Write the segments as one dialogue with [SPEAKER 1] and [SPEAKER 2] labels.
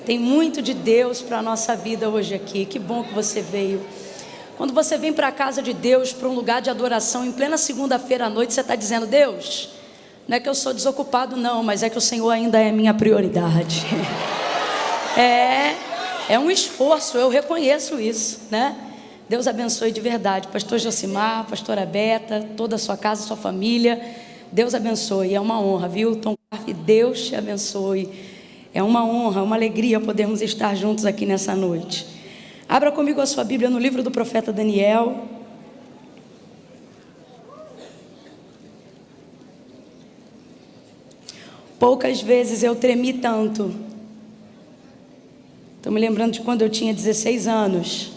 [SPEAKER 1] Tem muito de Deus para a nossa vida hoje aqui. Que bom que você veio. Quando você vem para a casa de Deus, para um lugar de adoração, em plena segunda-feira à noite, você está dizendo: Deus, não é que eu sou desocupado não, mas é que o Senhor ainda é minha prioridade. É um esforço, eu reconheço isso, né? Deus abençoe de verdade, pastor Josimar, pastora Beta, toda a sua casa, sua família. Deus abençoe, é uma honra, viu? Tom Carf, Deus te abençoe. É uma honra, uma alegria podermos estar juntos aqui nessa noite. Abra comigo a sua Bíblia no livro do profeta Daniel. Poucas vezes eu tremi tanto. Estou me lembrando de quando eu tinha 16 anos.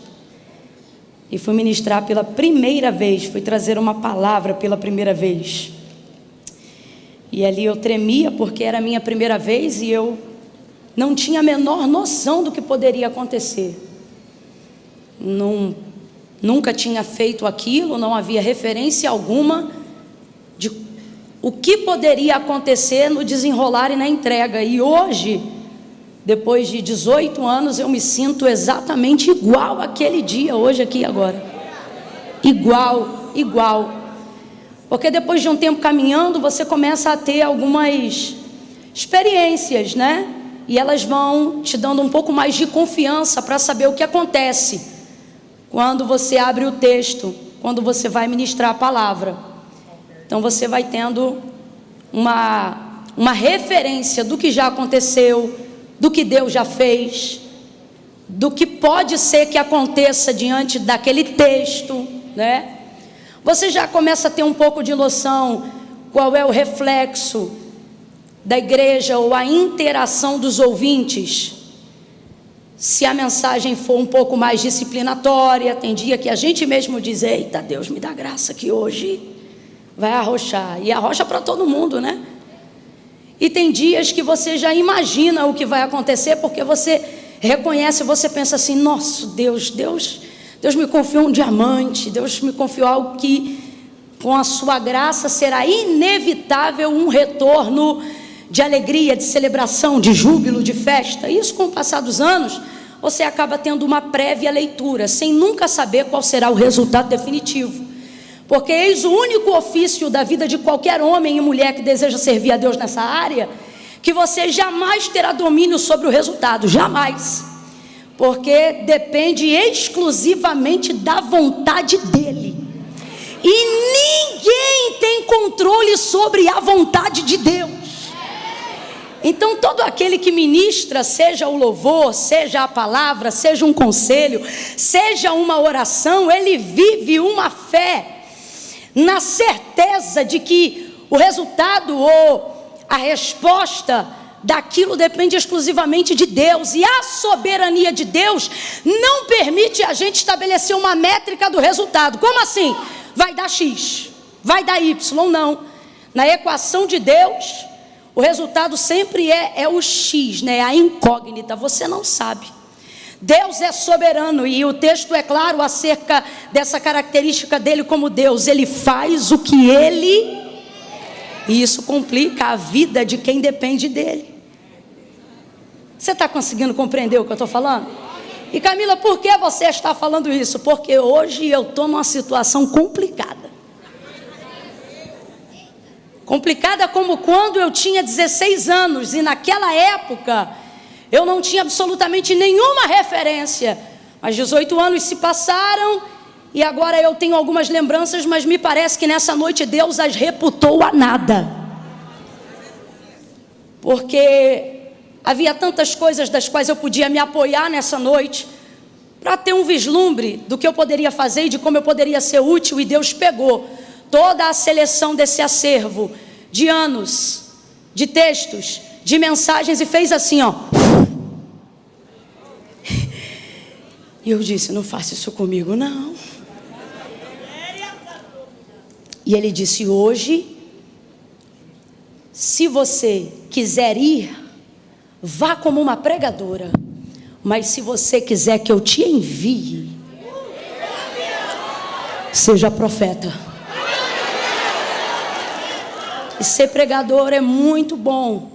[SPEAKER 1] E fui ministrar pela primeira vez, fui trazer uma palavra pela primeira vez. E ali eu tremia porque era a minha primeira vez e eu não tinha a menor noção do que poderia acontecer. Nunca tinha feito aquilo, não havia referência alguma de o que poderia acontecer no desenrolar e na entrega. E hoje, depois de 18 anos, eu me sinto exatamente igual àquele dia, hoje, aqui e agora. Igual. Porque depois de um tempo caminhando, você começa a ter algumas experiências, né? E elas vão te dando um pouco mais de confiança para saber o que acontece quando você abre o texto, quando você vai ministrar a palavra. Então você vai tendo uma referência do que já aconteceu, do que Deus já fez, do que pode ser que aconteça diante daquele texto, né? Você já começa a ter um pouco de noção qual é o reflexo da igreja ou a interação dos ouvintes. Se a mensagem for um pouco mais disciplinatória, tem dia que a gente mesmo diz: eita, Deus me dá graça que hoje vai arrochar, e arrocha para todo mundo, né? E tem dias que você já imagina o que vai acontecer, porque você reconhece, você pensa assim: nossa, Deus me confiou um diamante, Deus me confiou algo que com a sua graça será inevitável um retorno de alegria, de celebração, de júbilo, de festa. Isso, com o passar dos anos, você acaba tendo uma prévia leitura, sem nunca saber qual será o resultado definitivo. Porque eis o único ofício da vida de qualquer homem e mulher que deseja servir a Deus nessa área, que você jamais terá domínio sobre o resultado, jamais. Porque depende exclusivamente da vontade dEle. E ninguém tem controle sobre a vontade de Deus. Então todo aquele que ministra, seja o louvor, seja a palavra, seja um conselho, seja uma oração, ele vive uma fé na certeza de que o resultado ou a resposta daquilo depende exclusivamente de Deus. E a soberania de Deus não permite a gente estabelecer uma métrica do resultado. Como assim? Vai dar X, vai dar Y, não. Na equação de Deus, o resultado sempre é o X, né? A incógnita, você não sabe. Deus é soberano e o texto é claro acerca dessa característica dele como Deus. Ele faz o que ele... E isso complica a vida de quem depende dele. Você está conseguindo compreender o que eu estou falando? E Camila, por que você está falando isso? Porque hoje eu estou numa situação complicada. Complicada como quando eu tinha 16 anos e naquela época eu não tinha absolutamente nenhuma referência. Mas 18 anos se passaram e agora eu tenho algumas lembranças, mas me parece que nessa noite Deus as reputou a nada. Porque havia tantas coisas das quais eu podia me apoiar nessa noite para ter um vislumbre do que eu poderia fazer e de como eu poderia ser útil. E Deus pegou toda a seleção desse acervo de anos, de textos, de mensagens e fez assim, ó. E eu disse: não faça isso comigo, não. E ele disse: hoje, se você quiser ir, vá como uma pregadora. Mas se você quiser que eu te envie, seja profeta. E ser pregador é muito bom,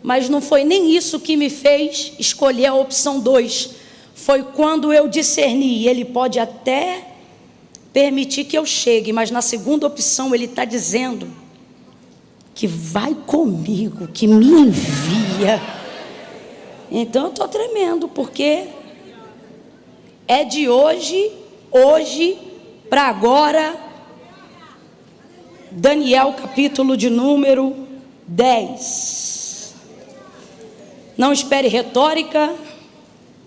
[SPEAKER 1] Mas não foi nem isso que me fez escolher a opção 2. Foi quando eu discerni. Ele pode até permitir que eu chegue, mas na segunda opção ele está dizendo que vai comigo, que me envia. Então eu estou tremendo, porque é de hoje para agora. Daniel, capítulo de número 10. Não espere retórica,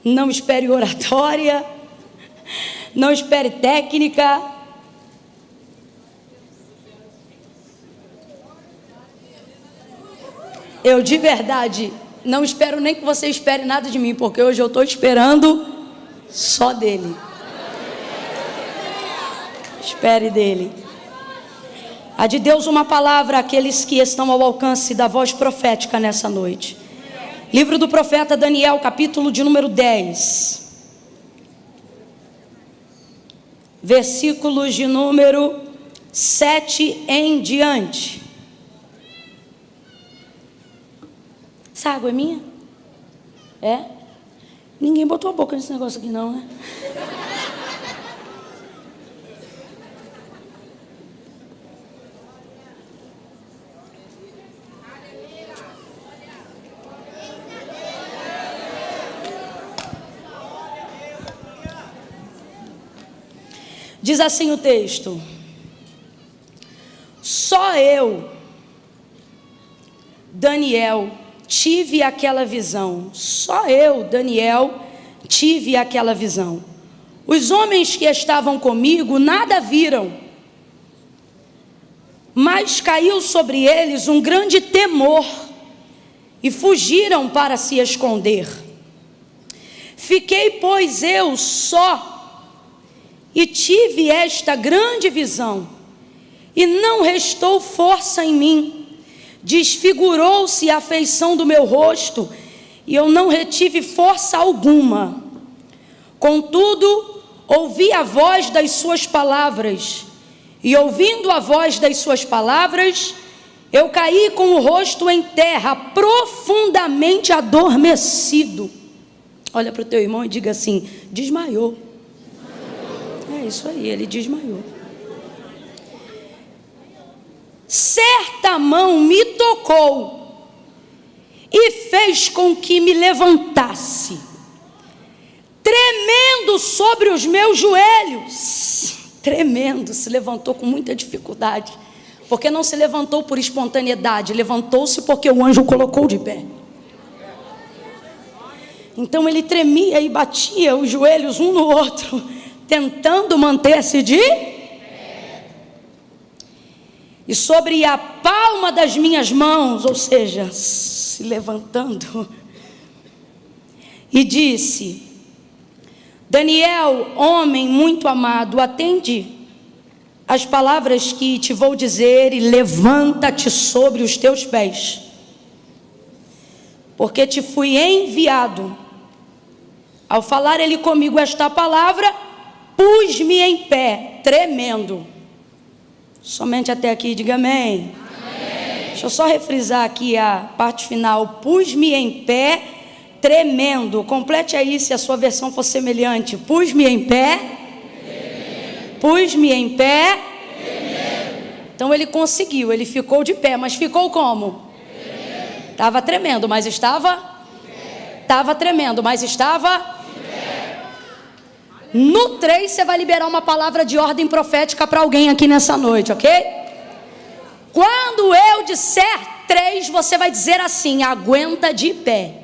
[SPEAKER 1] não espere oratória, não espere técnica. Eu de verdade não espero nem que você espere nada de mim, porque hoje eu estou esperando só dele. Espere dele. Há de Deus uma palavra àqueles que estão ao alcance da voz profética nessa noite. Livro do profeta Daniel, capítulo de número 10. Versículos de número 7 em diante. Essa água é minha? É? Ninguém botou a boca nesse negócio aqui não, né? Diz assim o texto: só eu, Daniel, tive aquela visão. Só eu, Daniel, tive aquela visão. Os homens que estavam comigo nada viram, mas caiu sobre eles um grande temor e fugiram para se esconder. Fiquei, pois, eu só e tive esta grande visão, e não restou força em mim. Desfigurou-se a feição do meu rosto, e eu não retive força alguma. Contudo, ouvi a voz das suas palavras, e ouvindo a voz das suas palavras, eu caí com o rosto em terra, profundamente adormecido. Olha para o teu irmão e diga assim: desmaiou. É isso aí, ele desmaiou. Certa mão me tocou e fez com que me levantasse, tremendo sobre os meus joelhos. Tremendo, se levantou com muita dificuldade, porque não se levantou por espontaneidade, levantou-se porque o anjo o colocou de pé. Então ele tremia e batia os joelhos um no outro, tentando manter-se de pé. E sobre a palma das minhas mãos, ou seja, se levantando, e disse: Daniel, homem muito amado, atende as palavras que te vou dizer e levanta-te sobre os teus pés, porque te fui enviado. Ao falar ele comigo esta palavra, pus-me em pé, tremendo. Somente até aqui, diga amém. Amém. Deixa eu só refrisar aqui a parte final. Pus-me em pé, tremendo. Complete aí se a sua versão for semelhante. Pus-me em pé, tremendo. Pus-me em pé, tremendo. Então ele conseguiu, ele ficou de pé, mas ficou como? Estava tremendo, mas estava? Estava tremendo, mas estava? No 3 você vai liberar uma palavra de ordem profética para alguém aqui nessa noite, ok? Quando eu disser 3, você vai dizer assim: aguenta de pé.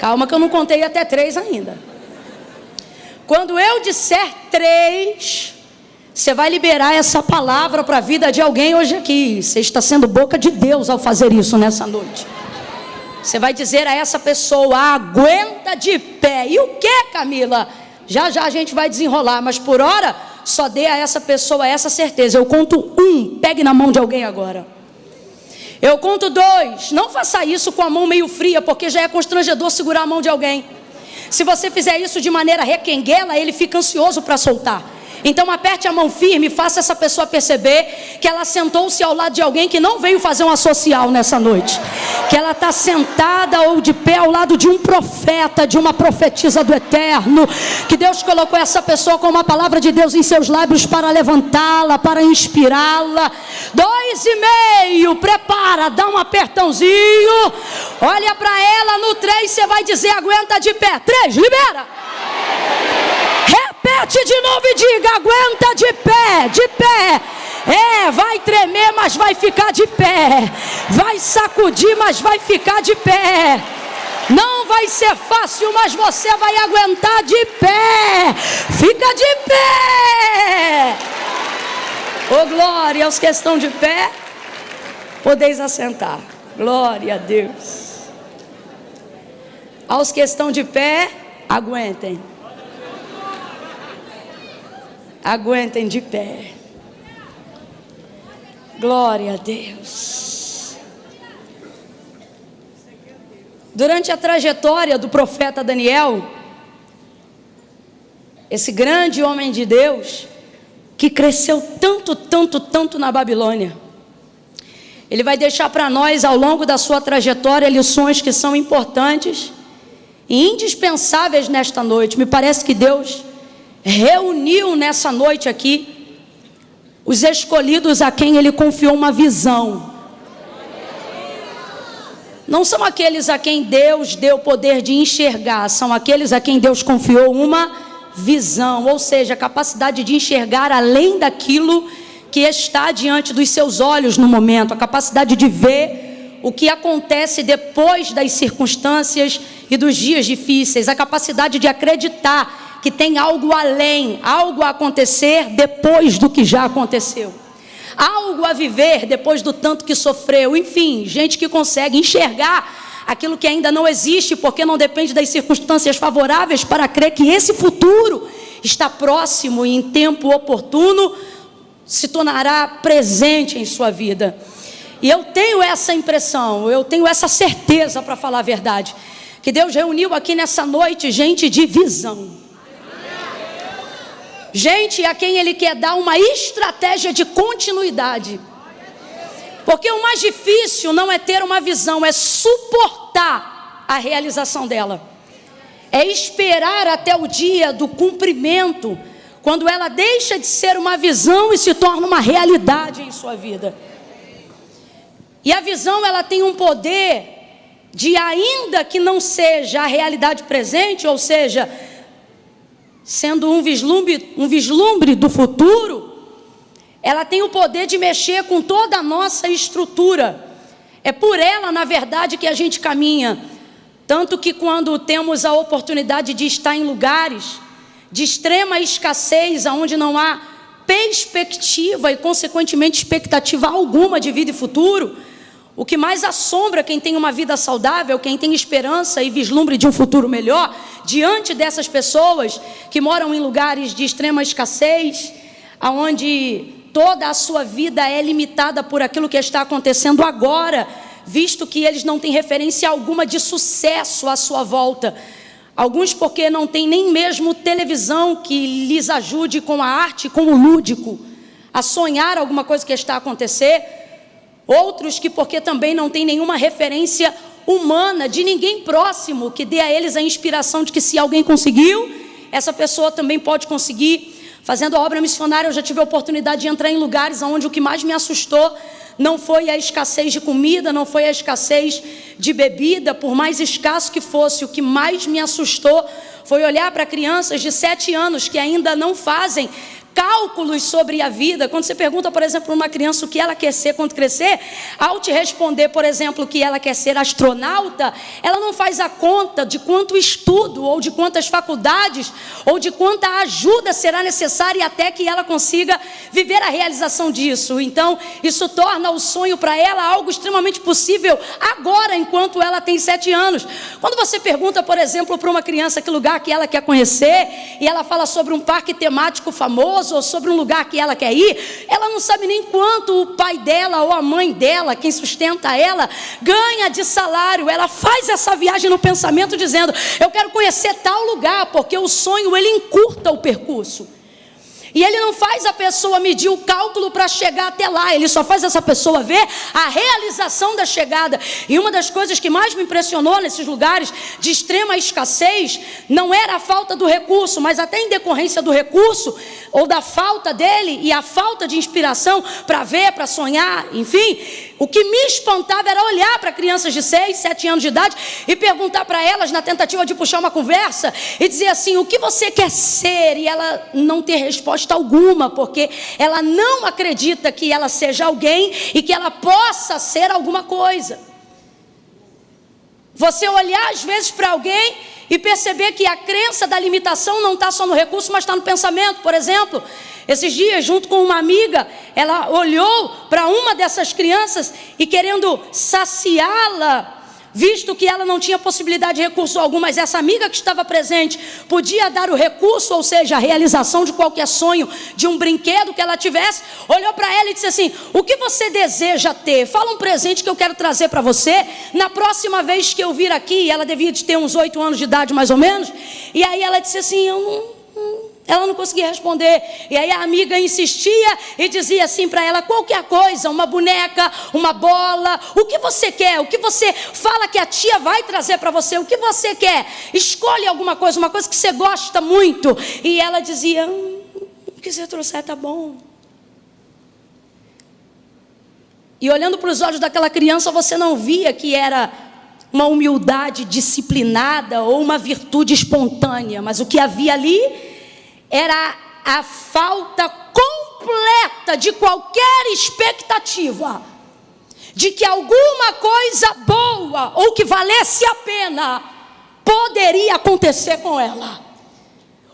[SPEAKER 1] Calma que eu não contei até 3 ainda. Quando eu disser 3, você vai liberar essa palavra para a vida de alguém hoje aqui. Você está sendo boca de Deus ao fazer isso nessa noite. Você vai dizer a essa pessoa: aguenta de pé. E o que, Camila? Já já a gente vai desenrolar, mas por hora só dê a essa pessoa essa certeza. Eu conto 1, pegue na mão de alguém agora. Eu conto 2, não faça isso com a mão meio fria, porque já é constrangedor segurar a mão de alguém. Se você fizer isso de maneira requenguela, ele fica ansioso para soltar. Então aperte a mão firme e faça essa pessoa perceber que ela sentou-se ao lado de alguém que não veio fazer uma social nessa noite. Que ela está sentada ou de pé ao lado de um profeta, de uma profetisa do eterno. Que Deus colocou essa pessoa com uma palavra de Deus em seus lábios para levantá-la, para inspirá-la. 2,5, prepara, dá um apertãozinho. Olha para ela, no 3 você vai dizer: aguenta de pé. 3, libera. Repete de novo e diga: aguenta de pé, de pé. Vai tremer, mas vai ficar de pé. Vai sacudir, mas vai ficar de pé. Não vai ser fácil, mas você vai aguentar de pé. Fica de pé. Oh, glória aos que estão de pé. Podeis assentar. Glória a Deus. Aos que estão de pé, aguentem. Aguentem de pé. Glória a Deus. Durante a trajetória do profeta Daniel, esse grande homem de Deus, que cresceu tanto na Babilônia, ele vai deixar para nós ao longo da sua trajetória lições que são importantes e indispensáveis nesta noite. Me parece que Deus reuniu nessa noite aqui os escolhidos a quem Ele confiou uma visão. Não são aqueles a quem Deus deu o poder de enxergar, são aqueles a quem Deus confiou uma visão, ou seja, a capacidade de enxergar além daquilo que está diante dos seus olhos no momento, a capacidade de ver o que acontece depois das circunstâncias e dos dias difíceis, a capacidade de acreditar que tem algo além, algo a acontecer depois do que já aconteceu, algo a viver depois do tanto que sofreu. Enfim, gente que consegue enxergar aquilo que ainda não existe, porque não depende das circunstâncias favoráveis, para crer que esse futuro está próximo e em tempo oportuno se tornará presente em sua vida. E eu tenho essa impressão, eu tenho essa certeza, para falar a verdade, que Deus reuniu aqui nessa noite gente de visão. Gente a quem Ele quer dar uma estratégia de continuidade. Porque o mais difícil não é ter uma visão, é suportar a realização dela. É esperar até o dia do cumprimento, quando ela deixa de ser uma visão e se torna uma realidade em sua vida. E a visão, ela tem um poder de, ainda que não seja a realidade presente, ou seja, sendo um vislumbre do futuro, ela tem o poder de mexer com toda a nossa estrutura. É por ela, na verdade, que a gente caminha. Tanto que quando temos a oportunidade de estar em lugares de extrema escassez, onde não há perspectiva e, consequentemente, expectativa alguma de vida e futuro, o que mais assombra quem tem uma vida saudável, quem tem esperança e vislumbre de um futuro melhor, diante dessas pessoas que moram em lugares de extrema escassez, onde toda a sua vida é limitada por aquilo que está acontecendo agora, visto que eles não têm referência alguma de sucesso à sua volta. Alguns porque não têm nem mesmo televisão que lhes ajude com a arte, com o lúdico, a sonhar alguma coisa que está a acontecer. Outros que porque também não têm nenhuma referência humana, de ninguém próximo, que dê a eles a inspiração de que se alguém conseguiu, essa pessoa também pode conseguir. Fazendo a obra missionária, eu já tive a oportunidade de entrar em lugares onde o que mais me assustou não foi a escassez de comida, não foi a escassez de bebida, por mais escasso que fosse. O que mais me assustou foi olhar para crianças de 7 anos que ainda não fazem cálculos sobre a vida. Quando você pergunta, por exemplo, para uma criança o que ela quer ser quando crescer, ao te responder, por exemplo, que ela quer ser astronauta, ela não faz a conta de quanto estudo, ou de quantas faculdades, ou de quanta ajuda será necessária até que ela consiga viver a realização disso. Então, isso torna o sonho para ela algo extremamente possível agora, enquanto ela tem 7 anos. Quando você pergunta, por exemplo, para uma criança que lugar que ela quer conhecer, e ela fala sobre um parque temático famoso, ou sobre um lugar que ela quer ir, ela não sabe nem quanto o pai dela ou a mãe dela, quem sustenta ela, ganha de salário. Ela faz essa viagem no pensamento dizendo: eu quero conhecer tal lugar, porque o sonho ele encurta o percurso. E ele não faz a pessoa medir o cálculo para chegar até lá, ele só faz essa pessoa ver a realização da chegada. E uma das coisas que mais me impressionou nesses lugares de extrema escassez, não era a falta do recurso, mas até em decorrência do recurso, ou da falta dele, e a falta de inspiração para ver, para sonhar, enfim, o que me espantava era olhar para crianças de 6, 7 anos de idade e perguntar para elas, na tentativa de puxar uma conversa, e dizer assim, o que você quer ser? E ela não ter resposta alguma, porque ela não acredita que ela seja alguém e que ela possa ser alguma coisa. Você olhar às vezes para alguém e perceber que a crença da limitação não está só no recurso, mas está no pensamento. Por exemplo, esses dias, junto com uma amiga, ela olhou para uma dessas crianças e, querendo saciá-la, visto que ela não tinha possibilidade de recurso algum, mas essa amiga que estava presente podia dar o recurso, ou seja, a realização de qualquer sonho, de um brinquedo que ela tivesse, olhou para ela e disse assim, o que você deseja ter? Fala um presente que eu quero trazer para você, na próxima vez que eu vir aqui. Ela devia de ter uns 8 anos de idade mais ou menos, e aí ela disse assim, ela não conseguia responder, e aí a amiga insistia e dizia assim para ela, qualquer coisa, uma boneca, uma bola, o que você quer, o que você fala que a tia vai trazer para você, o que você quer, escolhe alguma coisa, uma coisa que você gosta muito. E ela dizia, o que você trouxer tá bom. E olhando para os olhos daquela criança, você não via que era uma humildade disciplinada ou uma virtude espontânea, mas o que havia ali era a falta completa de qualquer expectativa de que alguma coisa boa ou que valesse a pena poderia acontecer com ela.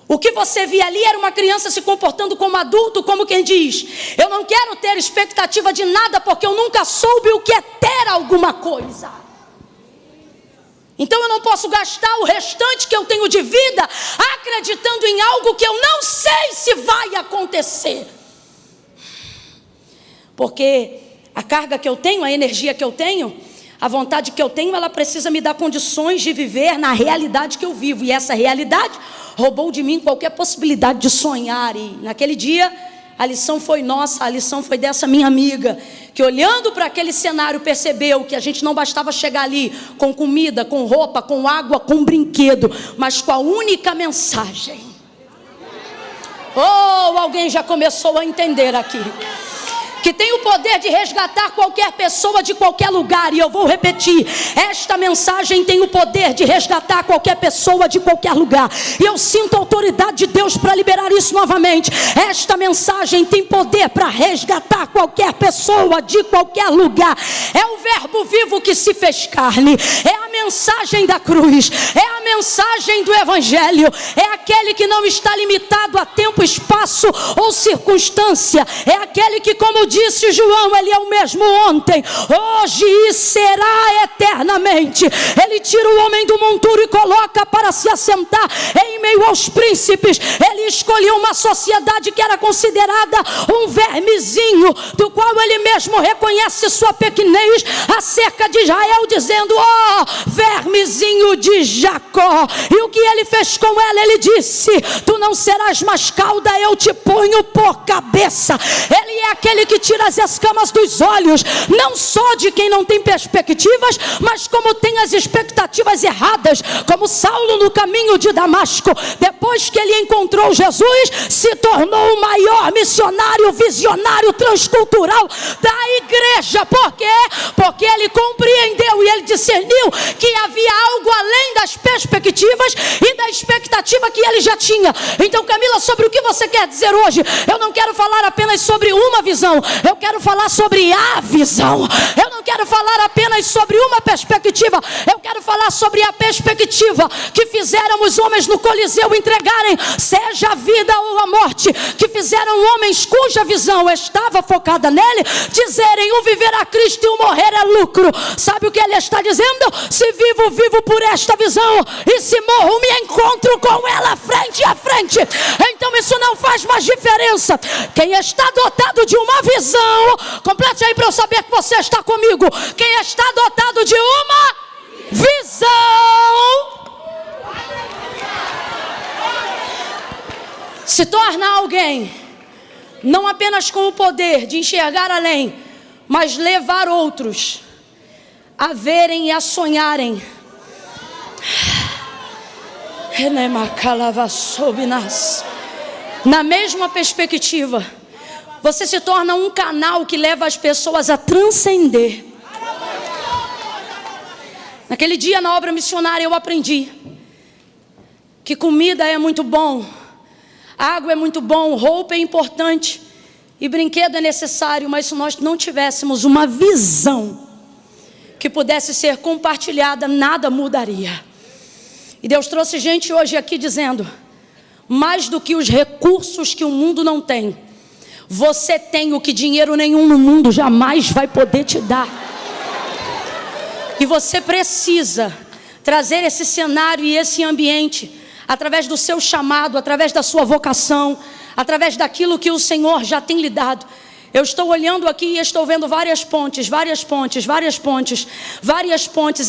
[SPEAKER 1] O que você via ali era uma criança se comportando como adulto, como quem diz, eu não quero ter expectativa de nada porque eu nunca soube o que é ter alguma coisa. Então eu não posso gastar o restante que eu tenho de vida acreditando em algo que eu não sei se vai acontecer. Porque a carga que eu tenho, a energia que eu tenho, a vontade que eu tenho, ela precisa me dar condições de viver na realidade que eu vivo. E essa realidade roubou de mim qualquer possibilidade de sonhar. E naquele dia a lição foi nossa, a lição foi dessa minha amiga, que olhando para aquele cenário percebeu que a gente não bastava chegar ali com comida, com roupa, com água, com brinquedo, mas com a única mensagem. Oh, alguém já começou a entender aqui. Que tem o poder de resgatar qualquer pessoa de qualquer lugar. E eu vou repetir, esta mensagem tem o poder de resgatar qualquer pessoa de qualquer lugar. E eu sinto a autoridade de Deus para liberar isso novamente. Esta mensagem tem poder para resgatar qualquer pessoa de qualquer lugar. É o verbo vivo que se fez carne. É a mensagem da cruz. É a mensagem do evangelho. É aquele que não está limitado a tempo, espaço ou circunstância. É aquele que, como disse João, ele é o mesmo ontem, hoje e será eternamente. Ele tira o homem do monturo e coloca para se assentar em meio aos príncipes. Ele escolheu uma sociedade que era considerada um vermezinho, do qual ele mesmo reconhece sua pequenez acerca de Israel, dizendo, ó, vermezinho de Jacó. E o que ele fez com ela? Ele disse, tu não serás mais cauda, eu te ponho por cabeça. Ele é aquele que tira as escamas dos olhos, não só de quem não tem perspectivas, mas como tem as expectativas erradas, como Saulo no caminho de Damasco. Depois que ele encontrou Jesus, se tornou o maior missionário, visionário, transcultural da igreja. Por quê? Porque ele compreendeu e ele discerniu que havia algo além das perspectivas e da expectativa que ele já tinha. Então, Camila, sobre o que você quer dizer hoje? Eu não quero falar apenas sobre uma visão, eu quero falar sobre a visão. Eu não quero falar apenas sobre uma perspectiva, eu quero falar sobre a perspectiva que fizeram os homens no Coliseu entregarem, seja a vida ou a morte, que fizeram homens cuja visão estava focada nele, dizerem, o viver a Cristo e o morrer é lucro. Sabe o que ele está dizendo? Se vivo, vivo por esta visão, e se morro, me encontro com ela frente a frente. Então isso não faz mais diferença. Quem está dotado de uma visão, complete aí para eu saber que você está comigo. Quem está dotado de uma visão se torna alguém não apenas com o poder de enxergar além, mas levar outros a verem e a sonharem. Na mesma perspectiva, você se torna um canal que leva as pessoas a transcender. Naquele dia na obra missionária eu aprendi que comida é muito bom, água é muito bom, roupa é importante e brinquedo é necessário, mas se nós não tivéssemos uma visão que pudesse ser compartilhada, nada mudaria. E Deus trouxe gente hoje aqui dizendo, mais do que os recursos que o mundo não tem, você tem o que dinheiro nenhum no mundo jamais vai poder te dar. E você precisa trazer esse cenário e esse ambiente através do seu chamado, através da sua vocação, através daquilo que o Senhor já tem lhe dado. Eu estou olhando aqui e estou vendo várias pontes,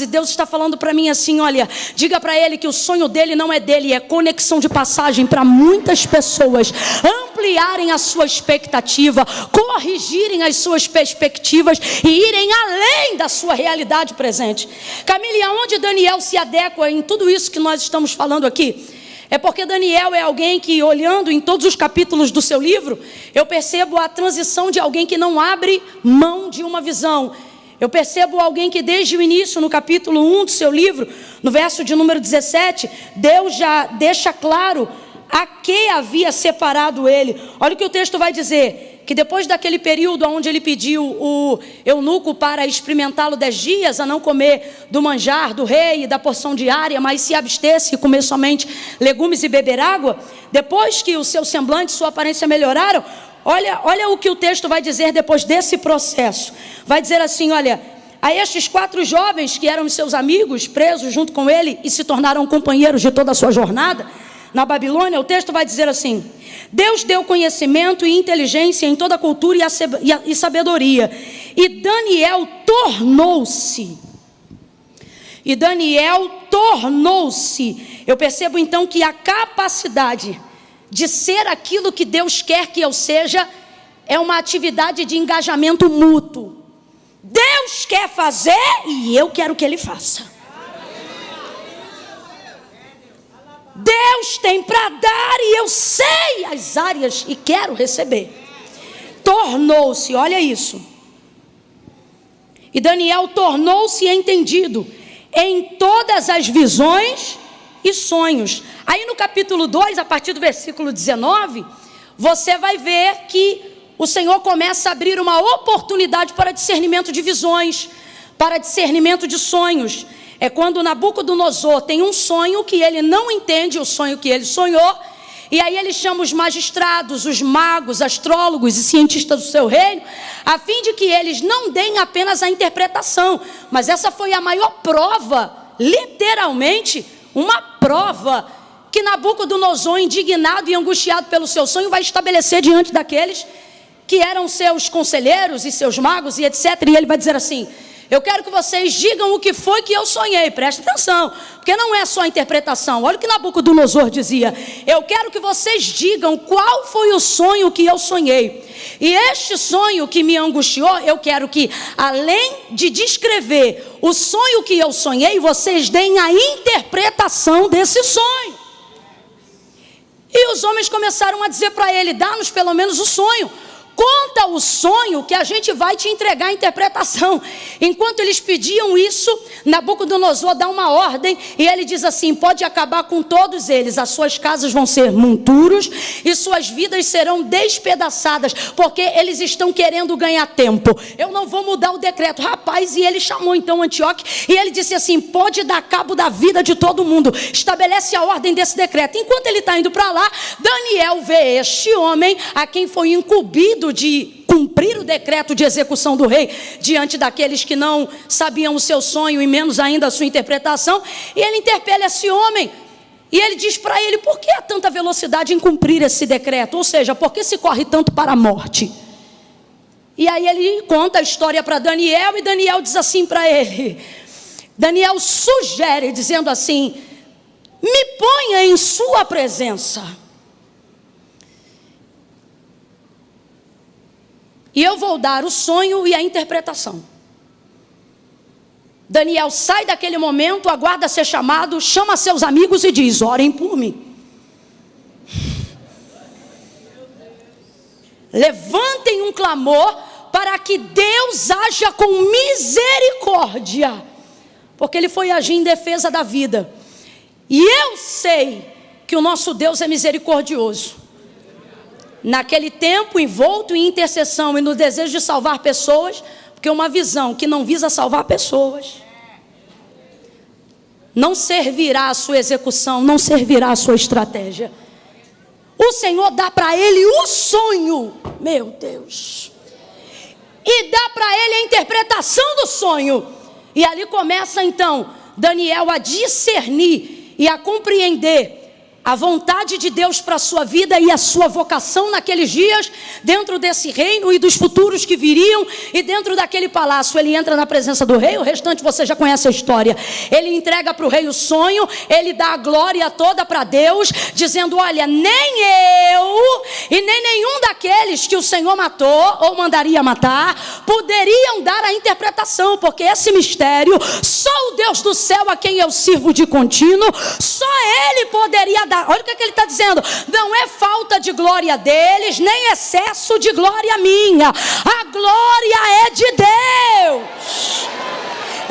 [SPEAKER 1] e Deus está falando para mim assim, olha, diga para ele que o sonho dele não é dele, é conexão de passagem para muitas pessoas ampliarem a sua expectativa, corrigirem as suas perspectivas e irem além da sua realidade presente. Camille, aonde Daniel se adequa em tudo isso que nós estamos falando aqui? É porque Daniel é alguém que, olhando em todos os capítulos do seu livro, eu percebo a transição de alguém que não abre mão de uma visão. Eu percebo alguém que desde o início, no capítulo 1 do seu livro, no verso de número 17, Deus já deixa claro a que havia separado ele. Olha o que o texto vai dizer, que depois daquele período onde ele pediu o eunuco para experimentá-lo 10 dias, a não comer do manjar do rei e da porção diária, mas se abstesse e comer somente legumes e beber água, depois que o seu semblante, sua aparência melhoraram, olha o que o texto vai dizer depois desse processo. Vai dizer assim, olha, a estes 4 jovens que eram seus amigos, presos junto com ele e se tornaram companheiros de toda a sua jornada na Babilônia, o texto vai dizer assim, Deus deu conhecimento e inteligência em toda a cultura e sabedoria, e Daniel tornou-se, eu percebo então que a capacidade de ser aquilo que Deus quer que eu seja, é uma atividade de engajamento mútuo. Deus quer fazer e eu quero que Ele faça. Deus tem para dar e eu sei as áreas e quero receber. Tornou-se, olha isso. E Daniel tornou-se entendido em todas as visões e sonhos. Aí no capítulo 2, a partir do versículo 19, você vai ver que o Senhor começa a abrir uma oportunidade para discernimento de visões, para discernimento de sonhos. É quando Nabucodonosor tem um sonho que ele não entende o sonho que ele sonhou, e aí ele chama os magistrados, os magos, astrólogos e cientistas do seu reino, a fim de que eles não deem apenas a interpretação, mas essa foi a maior prova, literalmente, uma prova que Nabucodonosor, indignado e angustiado pelo seu sonho, vai estabelecer diante daqueles que eram seus conselheiros e seus magos e etc. E ele vai dizer assim, eu quero que vocês digam o que foi que eu sonhei, presta atenção, porque não é só a interpretação. Olha o que Nabucodonosor dizia, eu quero que vocês digam qual foi o sonho que eu sonhei. E este sonho que me angustiou, eu quero que, além de descrever o sonho que eu sonhei, vocês deem a interpretação desse sonho. E os homens começaram a dizer para ele, dá-nos pelo menos o sonho. Conta o sonho que a gente vai te entregar a interpretação. Enquanto eles pediam isso, Nabucodonosor dá uma ordem e ele diz assim, pode acabar com todos eles, as suas casas vão ser monturos e suas vidas serão despedaçadas, porque eles estão querendo ganhar tempo. Eu não vou mudar o decreto, rapaz. E ele chamou então Antioque e ele disse assim, pode dar cabo da vida de todo mundo, estabelece a ordem desse decreto. Enquanto ele está indo para lá, Daniel vê este homem a quem foi incumbido de cumprir o decreto de execução do rei diante daqueles que não sabiam o seu sonho e menos ainda a sua interpretação, e ele interpela esse homem e ele diz para ele, por que há tanta velocidade em cumprir esse decreto? Ou seja, por que se corre tanto para a morte? E aí ele conta a história para Daniel e Daniel diz assim para ele, Daniel sugere dizendo assim, me ponha em sua presença. e eu vou dar o sonho e a interpretação. Daniel sai daquele momento, aguarda ser chamado, chama seus amigos e diz: orem por mim. Levantem um clamor para que Deus haja com misericórdia, porque Ele foi agir em defesa da vida. E eu sei que o nosso Deus é misericordioso. Naquele tempo, envolto em intercessão e no desejo de salvar pessoas, porque uma visão que não visa salvar pessoas não servirá a sua execução, não servirá a sua estratégia. O Senhor dá para ele o sonho, meu Deus, e dá para ele a interpretação do sonho. E ali começa então Daniel a discernir e a compreender a vontade de Deus para a sua vida e a sua vocação naqueles dias, dentro desse reino e dos futuros que viriam, e dentro daquele palácio. Ele entra na presença do rei, o restante você já conhece a história. Ele entrega para o rei o sonho, ele dá a glória toda para Deus, dizendo: olha, nem eu e nem nenhum daqueles que o Senhor matou ou mandaria matar poderiam dar a interpretação, porque esse mistério só o Deus do céu, a quem eu sirvo de contínuo, só Ele poderia dar. Olha o que ele está dizendo: não é falta de glória deles, nem excesso de glória minha, a glória é de Deus.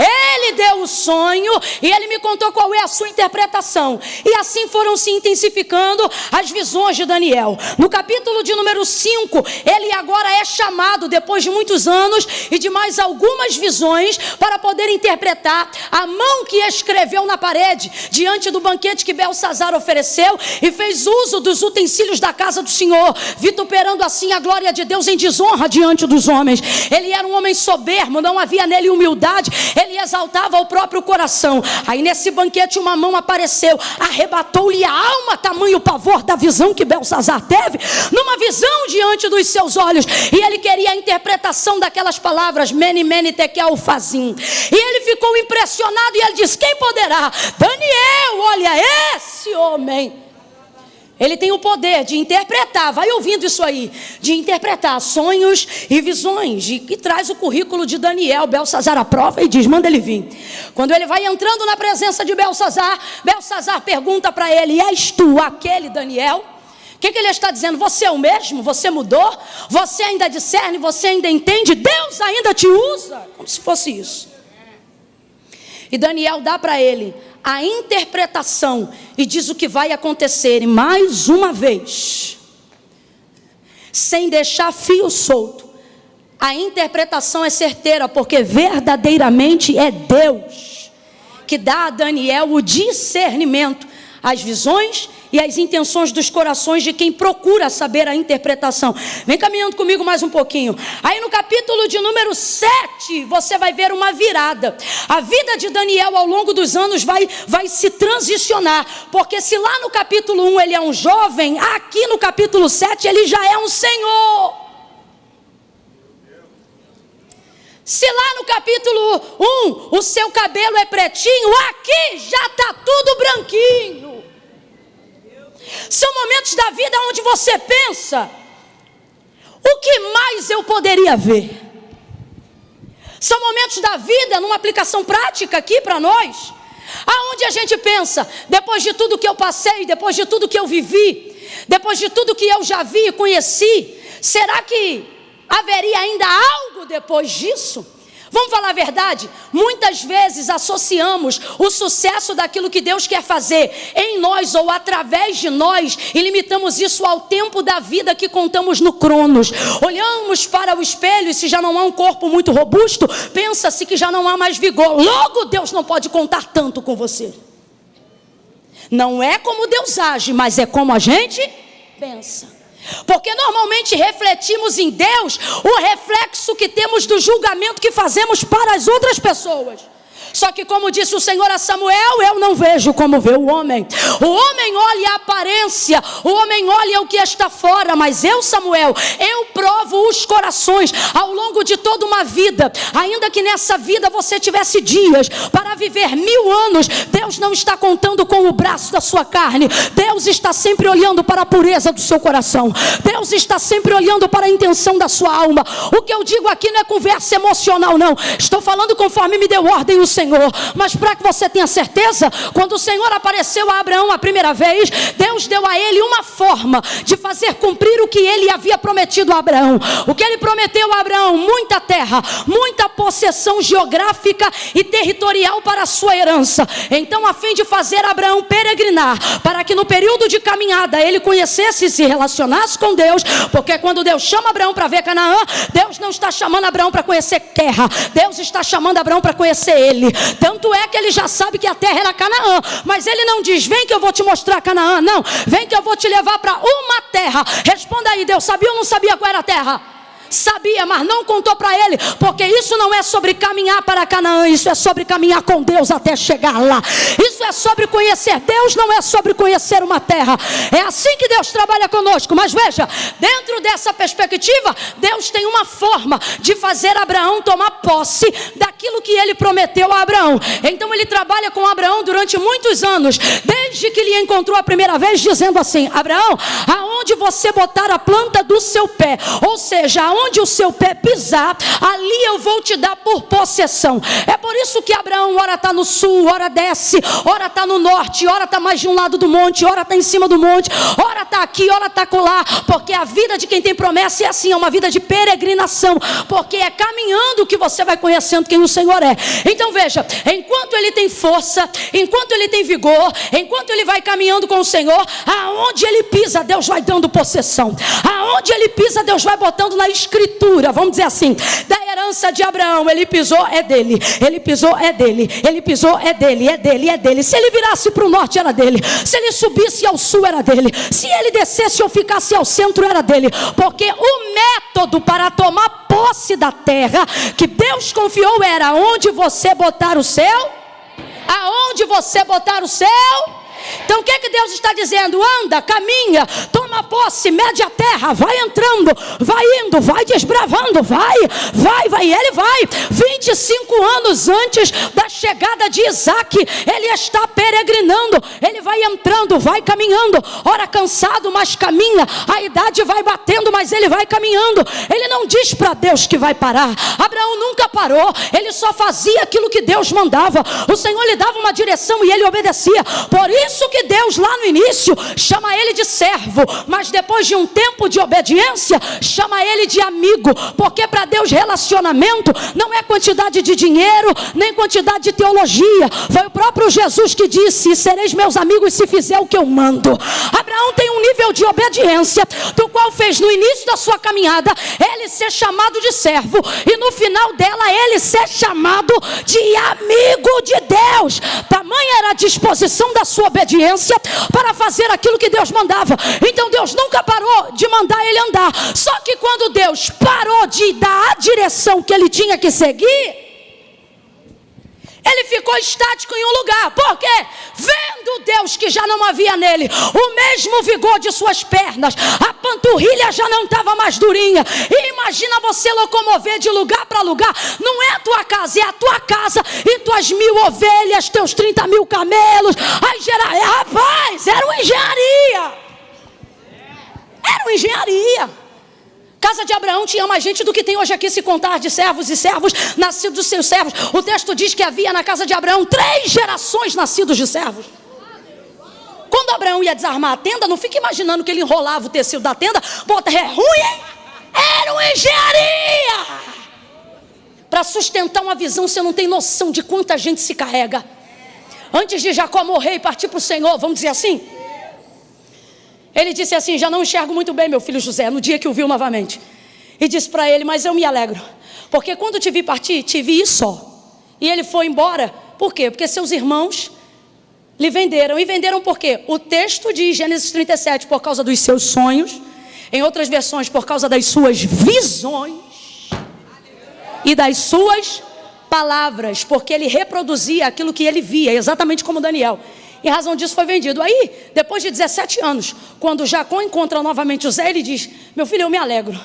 [SPEAKER 1] Ele deu o sonho e ele me contou qual é a sua interpretação. E assim foram se intensificando as visões de Daniel. No capítulo de número 5, ele agora é chamado, depois de muitos anos e de mais algumas visões, para poder interpretar a mão que escreveu na parede, diante do banquete que Belsazzar ofereceu, e fez uso dos utensílios da casa do Senhor, vituperando assim a glória de Deus em desonra diante dos homens. Ele era um homem soberbo, não havia nele humildade, ele exaltava o próprio coração. Aí nesse banquete uma mão apareceu, arrebatou-lhe a alma, tamanho pavor da visão que Belsazzar teve, numa visão diante dos seus olhos, e ele queria a interpretação daquelas palavras, mene, mene, tekel, fazim. E ele ficou impressionado e ele disse: quem poderá? Daniel, olha esse homem. Ele tem o poder de interpretar, vai ouvindo isso aí, de interpretar sonhos e visões, e traz o currículo de Daniel. Belsazzar aprova e diz: manda ele vir. Quando ele vai entrando na presença de Belsazzar, Belsazzar pergunta para ele: és tu aquele Daniel? O que ele está dizendo? Você é o mesmo? Você mudou? Você ainda discerne? Você ainda entende? Deus ainda te usa? Como se fosse isso. E Daniel dá para ele a interpretação e diz o que vai acontecer. E mais uma vez, sem deixar fio solto, a interpretação é certeira, porque verdadeiramente é Deus que dá a Daniel o discernimento, as visões e as intenções dos corações de quem procura saber a interpretação. Vem caminhando comigo mais um pouquinho. Aí no capítulo de número 7, você vai ver uma virada. A vida de Daniel ao longo dos anos vai se transicionar, porque se lá no capítulo 1 ele é um jovem, aqui no capítulo 7 ele já é um senhor. Se lá no capítulo 1 o seu cabelo é pretinho, aqui já está tudo branquinho. São momentos da vida onde você pensa: o que mais eu poderia ver? São momentos da vida, numa aplicação prática aqui para nós, aonde a gente pensa: depois de tudo que eu passei, depois de tudo que eu vivi, depois de tudo que eu já vi e conheci, será que haveria ainda algo depois disso? Vamos falar a verdade? Muitas vezes associamos o sucesso daquilo que Deus quer fazer em nós ou através de nós e limitamos isso ao tempo da vida que contamos no Cronos. Olhamos para o espelho e se já não há um corpo muito robusto, pensa-se que já não há mais vigor. Logo, Deus não pode contar tanto com você. Não é como Deus age, mas é como a gente pensa. Porque normalmente refletimos em Deus o reflexo que temos do julgamento que fazemos para as outras pessoas. Só que como disse o Senhor a Samuel, eu não vejo como vê o homem. O homem olha a aparência, o homem olha o que está fora, mas eu, Samuel, eu provo os corações ao longo de toda uma vida. Ainda que nessa vida você tivesse dias para viver 1000 anos, Deus não está contando com o braço da sua carne. Deus está sempre olhando para a pureza do seu coração. Deus está sempre olhando para a intenção da sua alma. O que eu digo aqui não é conversa emocional, não. Estou falando conforme me deu ordem o Senhor. Mas para que você tenha certeza, quando o Senhor apareceu a Abraão a primeira vez, Deus deu a ele uma forma de fazer cumprir o que ele havia prometido a Abraão. O que ele prometeu a Abraão? Muita terra, muita possessão geográfica e territorial para a sua herança. Então, a fim de fazer Abraão peregrinar, para que no período de caminhada ele conhecesse e se relacionasse com Deus, porque quando Deus chama Abraão para ver Canaã, Deus não está chamando Abraão para conhecer terra, Deus está chamando Abraão para conhecer ele. Tanto é que ele já sabe que a terra era Canaã, mas ele não diz, vem que eu vou te mostrar Canaã, não, vem que eu vou te levar para uma terra. Responda aí, Deus sabia ou não sabia qual era a terra? Sabia, mas não contou para ele, porque isso não é sobre caminhar para Canaã, isso é sobre caminhar com Deus até chegar lá. Isso é sobre conhecer Deus, não é sobre conhecer uma terra. É assim que Deus trabalha conosco. Mas veja, dentro dessa perspectiva, Deus tem uma forma de fazer Abraão tomar posse daquilo que ele prometeu a Abraão. Então ele trabalha com Abraão durante muitos anos, desde que ele encontrou a primeira vez, dizendo assim: Abraão, aonde você botar a planta do seu pé, ou seja, onde o seu pé pisar, ali eu vou te dar por possessão. É por isso que Abraão ora está no sul, ora desce, ora está no norte, ora está mais de um lado do monte, ora está em cima do monte, ora está aqui, ora está acolá, porque a vida de quem tem promessa é assim, é uma vida de peregrinação, porque é caminhando que você vai conhecendo quem o Senhor é. Então veja, enquanto ele tem força, enquanto ele tem vigor, enquanto ele vai caminhando com o Senhor, aonde ele pisa, Deus vai dando possessão, aonde ele pisa, Deus vai botando na escritura, vamos dizer assim, da herança de Abraão. Ele pisou, é dele, ele pisou, é dele, ele pisou, é dele, é dele, é dele. Se ele virasse para o norte, era dele, se ele subisse ao sul, era dele, se ele descesse ou ficasse ao centro, era dele, porque o método para tomar posse da terra que Deus confiou era: onde você botar o seu, aonde você botar o seu. Então o que Deus está dizendo? Anda, caminha, toma posse, mede a terra, vai entrando, vai indo, vai desbravando, vai, ele vai. 25 anos antes da chegada de Isaac, ele está peregrinando, ele vai entrando, vai caminhando, ora cansado, mas caminha, a idade vai batendo, mas ele vai caminhando. Ele não diz para Deus que vai parar. Abraão nunca parou, ele só fazia aquilo que Deus mandava. O Senhor lhe dava uma direção e ele obedecia. Por isso que Deus lá no início chama ele de servo, mas depois de um tempo de obediência chama ele de amigo, porque para Deus relacionamento não é quantidade de dinheiro, nem quantidade de teologia. Foi o próprio Jesus que disse: sereis meus amigos se fizer o que eu mando. Abraão tem um nível de obediência, do qual fez no início da sua caminhada ele ser chamado de servo, e no final dela ele ser chamado de amigo de Deus. Tamanha era a disposição da sua obediência para fazer aquilo que Deus mandava. Então Deus nunca parou de mandar ele andar. Só que quando Deus parou de dar a direção que ele tinha que seguir, ele ficou estático em um lugar. Por quê? Vendo Deus que já não havia nele o mesmo vigor de suas pernas, a panturrilha já não estava mais durinha. E imagina você locomover de lugar para lugar. Não é a tua casa, é a tua casa e tuas 1000 ovelhas, teus 30.000 camelos. Aí rapaz, era uma engenharia. Era uma engenharia. Casa de Abraão tinha mais gente do que tem hoje aqui, se contar de servos e servos nascidos dos seus servos. O texto diz que havia na casa de Abraão 3 gerações nascidos de servos. Quando Abraão ia desarmar a tenda, não fica imaginando que ele enrolava o tecido da tenda. Bota, é ruim, hein? Era uma engenharia. Para sustentar uma visão, você não tem noção de quanta gente se carrega. Antes de Jacó morrer e partir para o Senhor, vamos dizer assim, ele disse assim: já não enxergo muito bem, meu filho José, no dia que o viu novamente. E disse para ele: mas eu me alegro, porque quando te vi partir, te vi só. E ele foi embora. Por quê? Porque seus irmãos lhe venderam. E venderam por quê? O texto diz, Gênesis 37, por causa dos seus sonhos. Em outras versões, por causa das suas visões e das suas palavras, porque ele reproduzia aquilo que ele via, exatamente como Daniel. Em razão disso foi vendido. Aí, depois de 17 anos, quando Jacó encontra novamente José, ele diz: meu filho, eu me alegro,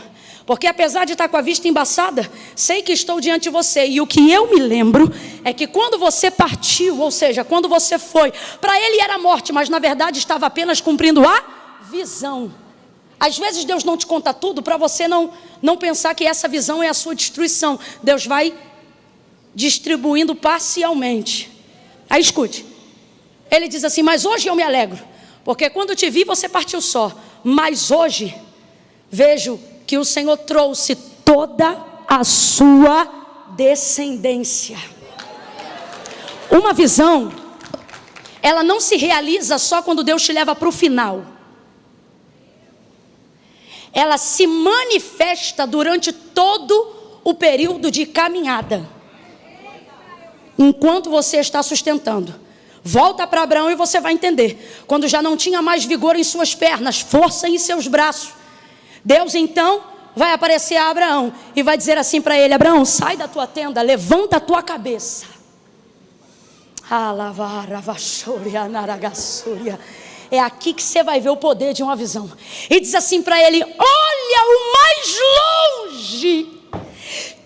[SPEAKER 1] porque apesar de estar com a vista embaçada, sei que estou diante de você. E o que eu me lembro é que quando você partiu, ou seja, quando você foi, para ele era morte, mas na verdade estava apenas cumprindo a visão. Às vezes Deus não te conta tudo para você não pensar que essa visão é a sua destruição. Deus vai distribuindo parcialmente. Aí escute, ele diz assim: mas hoje eu me alegro, porque quando te vi você partiu só, mas hoje vejo que o Senhor trouxe toda a sua descendência. Uma visão, ela não se realiza só quando Deus te leva para o final. Ela se manifesta durante todo o período de caminhada, enquanto você está sustentando. Volta para Abraão e você vai entender. Quando já não tinha mais vigor em suas pernas, força em seus braços, Deus então vai aparecer a Abraão e vai dizer assim para ele: Abraão, sai da tua tenda, levanta a tua cabeça. É aqui que você vai ver o poder de uma visão. E diz assim para ele: olha o mais longe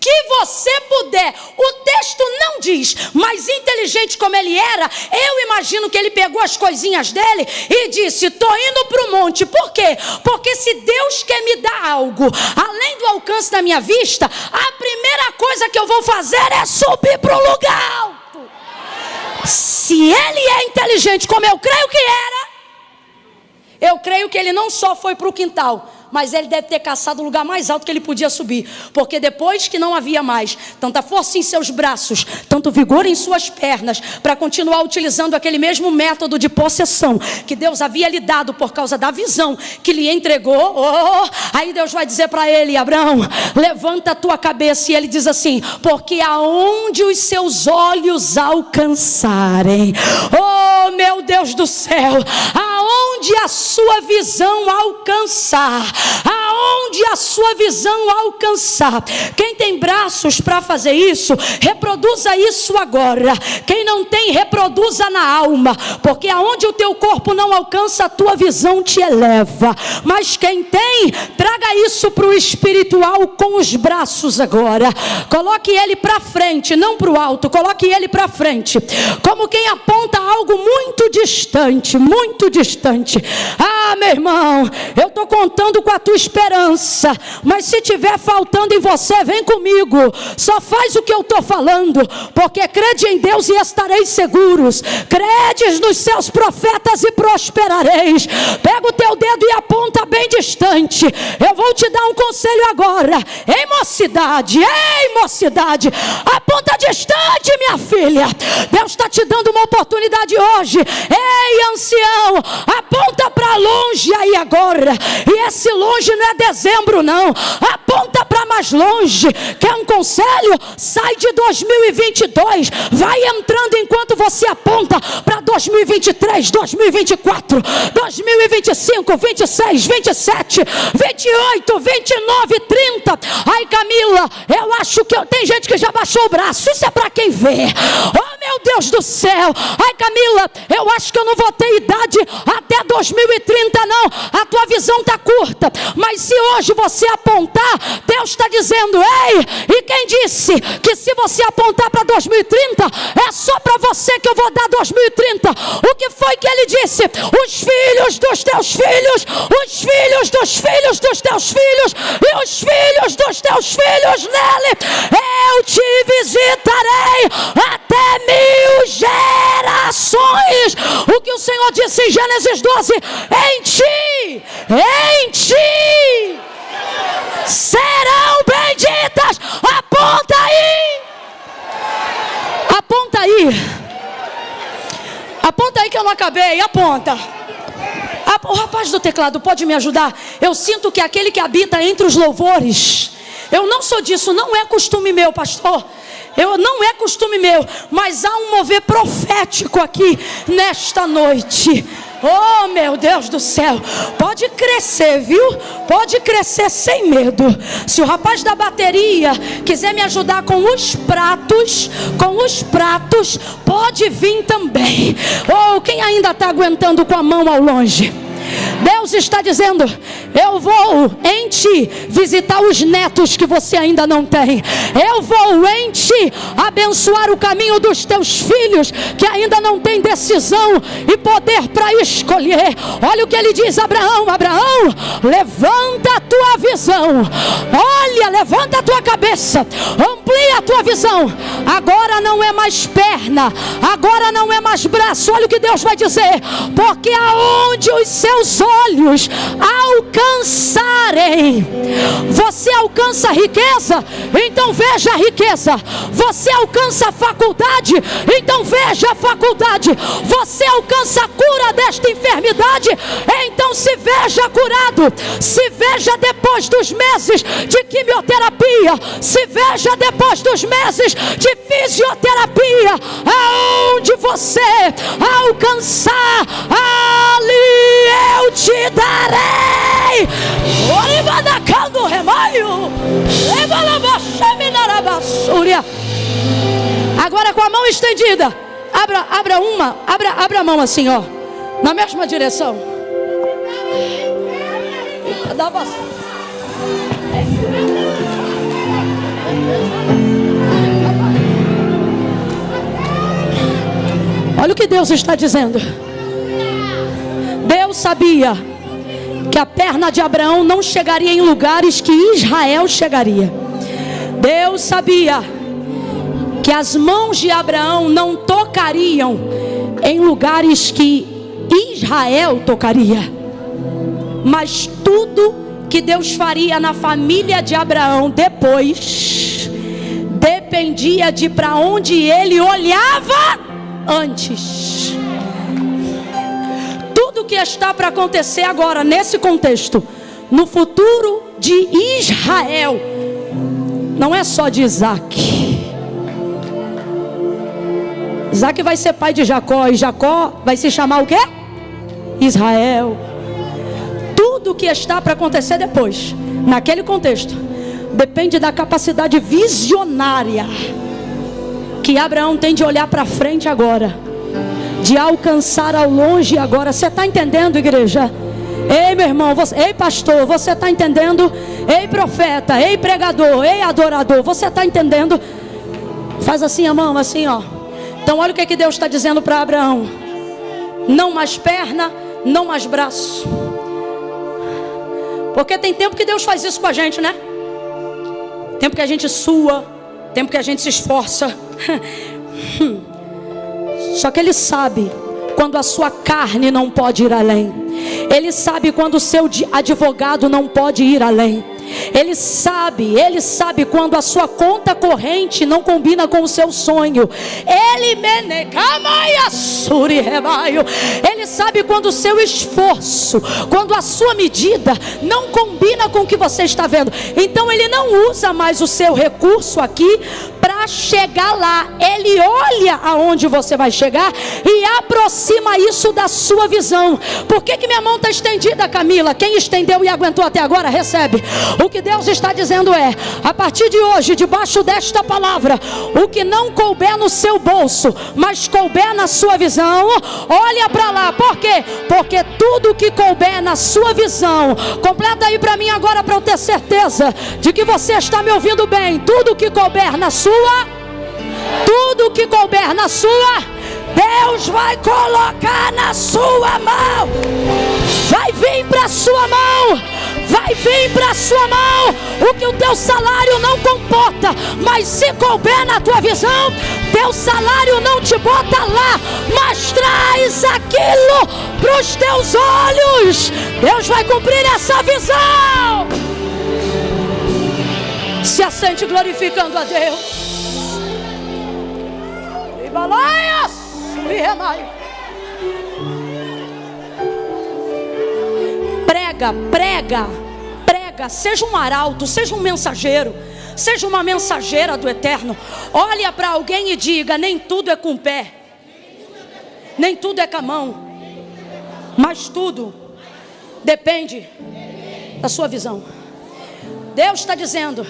[SPEAKER 1] que você puder. O texto não diz, mas inteligente como ele era, eu imagino que ele pegou as coisinhas dele e disse: estou indo para o monte. Por quê? Porque se Deus quer me dar algo além do alcance da minha vista, a primeira coisa que eu vou fazer é subir para o lugar alto. Se ele é inteligente como eu creio que era, eu creio que ele não só foi para o quintal, mas ele deve ter caçado o lugar mais alto que ele podia subir. Porque depois que não havia mais tanta força em seus braços, tanto vigor em suas pernas, para continuar utilizando aquele mesmo método de possessão que Deus havia lhe dado por causa da visão que lhe entregou, aí Deus vai dizer para ele: Abraão, levanta a tua cabeça. E ele diz assim: porque aonde os seus olhos alcançarem, oh meu Deus do céu, aonde a sua visão alcançar, aonde a sua visão alcançar. Quem tem braços para fazer isso, reproduza isso agora. Quem não tem, reproduza na alma, porque aonde o teu corpo não alcança, a tua visão te eleva. Mas quem tem, traga isso para o espiritual com os braços agora. Coloque ele para frente, não para o alto, coloque ele para frente, como quem aponta algo muito distante, muito distante. Ah, meu irmão, eu estou contando com a tua esperança, mas se tiver faltando em você, vem comigo. Só faz o que eu estou falando, porque crede em Deus e estareis seguros. Credes nos seus profetas e prosperareis. Pega o teu dedo e aponta bem distante. Eu vou te dar um conselho agora. Ei mocidade, aponta distante, minha filha. Deus está te dando uma oportunidade hoje. Ei ancião, aponta para longe aí agora. E esse longe não é dezembro não, aponta para mais longe. Quer um conselho? Sai de 2022, vai entrando enquanto você aponta para 2023, 2024, 2025, 26, 27, 28, 29, 30. Ai Camila, eu acho que tem gente que já baixou o braço. Isso é para quem vê. Oh meu Deus do céu. Ai Camila, eu acho que eu não vou ter idade até 2030 não. A tua visão está curta, mas se hoje você apontar, Deus está dizendo: ei, e quem disse que se você apontar para 2030, é só para você que eu vou dar 2030? O que foi que ele disse? Os filhos dos teus filhos, os filhos dos filhos dos teus filhos, e os filhos dos teus filhos nele, eu te visitarei até 1000 gerações. O que o Senhor disse em Gênesis 12: em ti serão benditas. Aponta aí, aponta aí, aponta aí que eu não acabei. Aponta. O rapaz do teclado pode me ajudar? Eu sinto que aquele que habita entre os louvores, eu não sou disso, não é costume meu, pastor. Não é costume meu, mas há um mover profético aqui nesta noite. Oh, meu Deus do céu. Pode crescer, viu? Pode crescer sem medo. Se o rapaz da bateria quiser me ajudar com os pratos, pode vir também. Oh, quem ainda está aguentando com a mão ao longe? Deus está dizendo: eu vou em ti visitar os netos que você ainda não tem. Eu vou em ti abençoar o caminho dos teus filhos que ainda não tem decisão e poder para escolher. Olha o que ele diz a Abraão: Abraão, levanta a tua visão. Olha, levanta a tua cabeça, amplia a tua visão. Agora não é mais perna, agora não é mais braço. Olha o que Deus vai dizer: porque aonde os seus olhos alcançarem, você alcança riqueza, então veja a riqueza. Você alcança a faculdade, então veja a faculdade. Você alcança a cura desta enfermidade, então se veja curado. Se veja depois dos meses de quimioterapia, se veja depois dos meses de fisioterapia. Aonde você alcançar, ali eu te darei. Oribadacando rebanho. Agora com a mão estendida, abra a mão assim, ó, na mesma direção. Olha o que Deus está dizendo. Deus sabia que a perna de Abraão não chegaria em lugares que Israel chegaria. Deus sabia que as mãos de Abraão não tocariam em lugares que Israel tocaria. Mas tudo que Deus faria na família de Abraão depois dependia de para onde ele olhava antes. Tudo que está para acontecer agora nesse contexto, no futuro de Israel, não é só de Isaac. Isaac vai ser pai de Jacó, e Jacó vai se chamar o quê? Israel. Tudo que está para acontecer depois, naquele contexto, depende da capacidade visionária que Abraão tem de olhar para frente agora, de alcançar ao longe agora. Você está entendendo, igreja? Ei, meu irmão, ei, pastor, você está entendendo? Ei, profeta, ei, pregador, ei, adorador, você está entendendo? Faz assim a mão, assim, ó. Então olha o que Deus está dizendo para Abraão: não mais perna, não mais braço. Porque tem tempo que Deus faz isso com a gente, né? Tempo que a gente sua, tempo que a gente se esforça. Só que Ele sabe quando a sua carne não pode ir além. Ele sabe quando o seu advogado não pode ir além. Ele sabe quando a sua conta corrente não combina com o seu sonho. Ele sabe quando o seu esforço, quando a sua medida não combina com o que você está vendo. Então Ele não usa mais o seu recurso aqui para chegar lá. Ele olha aonde você vai chegar e aproxima isso da sua visão. Por que minha mão está estendida, Camila? Quem estendeu e aguentou até agora, recebe. O que Deus está dizendo é: a partir de hoje, debaixo desta palavra, o que não couber no seu bolso, mas couber na sua visão, olha para lá. Por quê? Porque tudo que couber na sua visão, completa aí para mim agora, para eu ter certeza de que você está me ouvindo bem. Tudo que couber na sua, Deus vai colocar na sua mão. Vai vir para a sua mão. Vai vir para a sua mão o que o teu salário não comporta. Mas se couber na tua visão, teu salário não te bota lá, mas traz aquilo para os teus olhos. Deus vai cumprir essa visão. Se assente glorificando a Deus. Prega, seja um arauto, seja um mensageiro, seja uma mensageira do Eterno. Olha para alguém e diga: nem tudo é com o pé, nem tudo é com a mão. Mas tudo depende da sua visão. Deus está dizendo: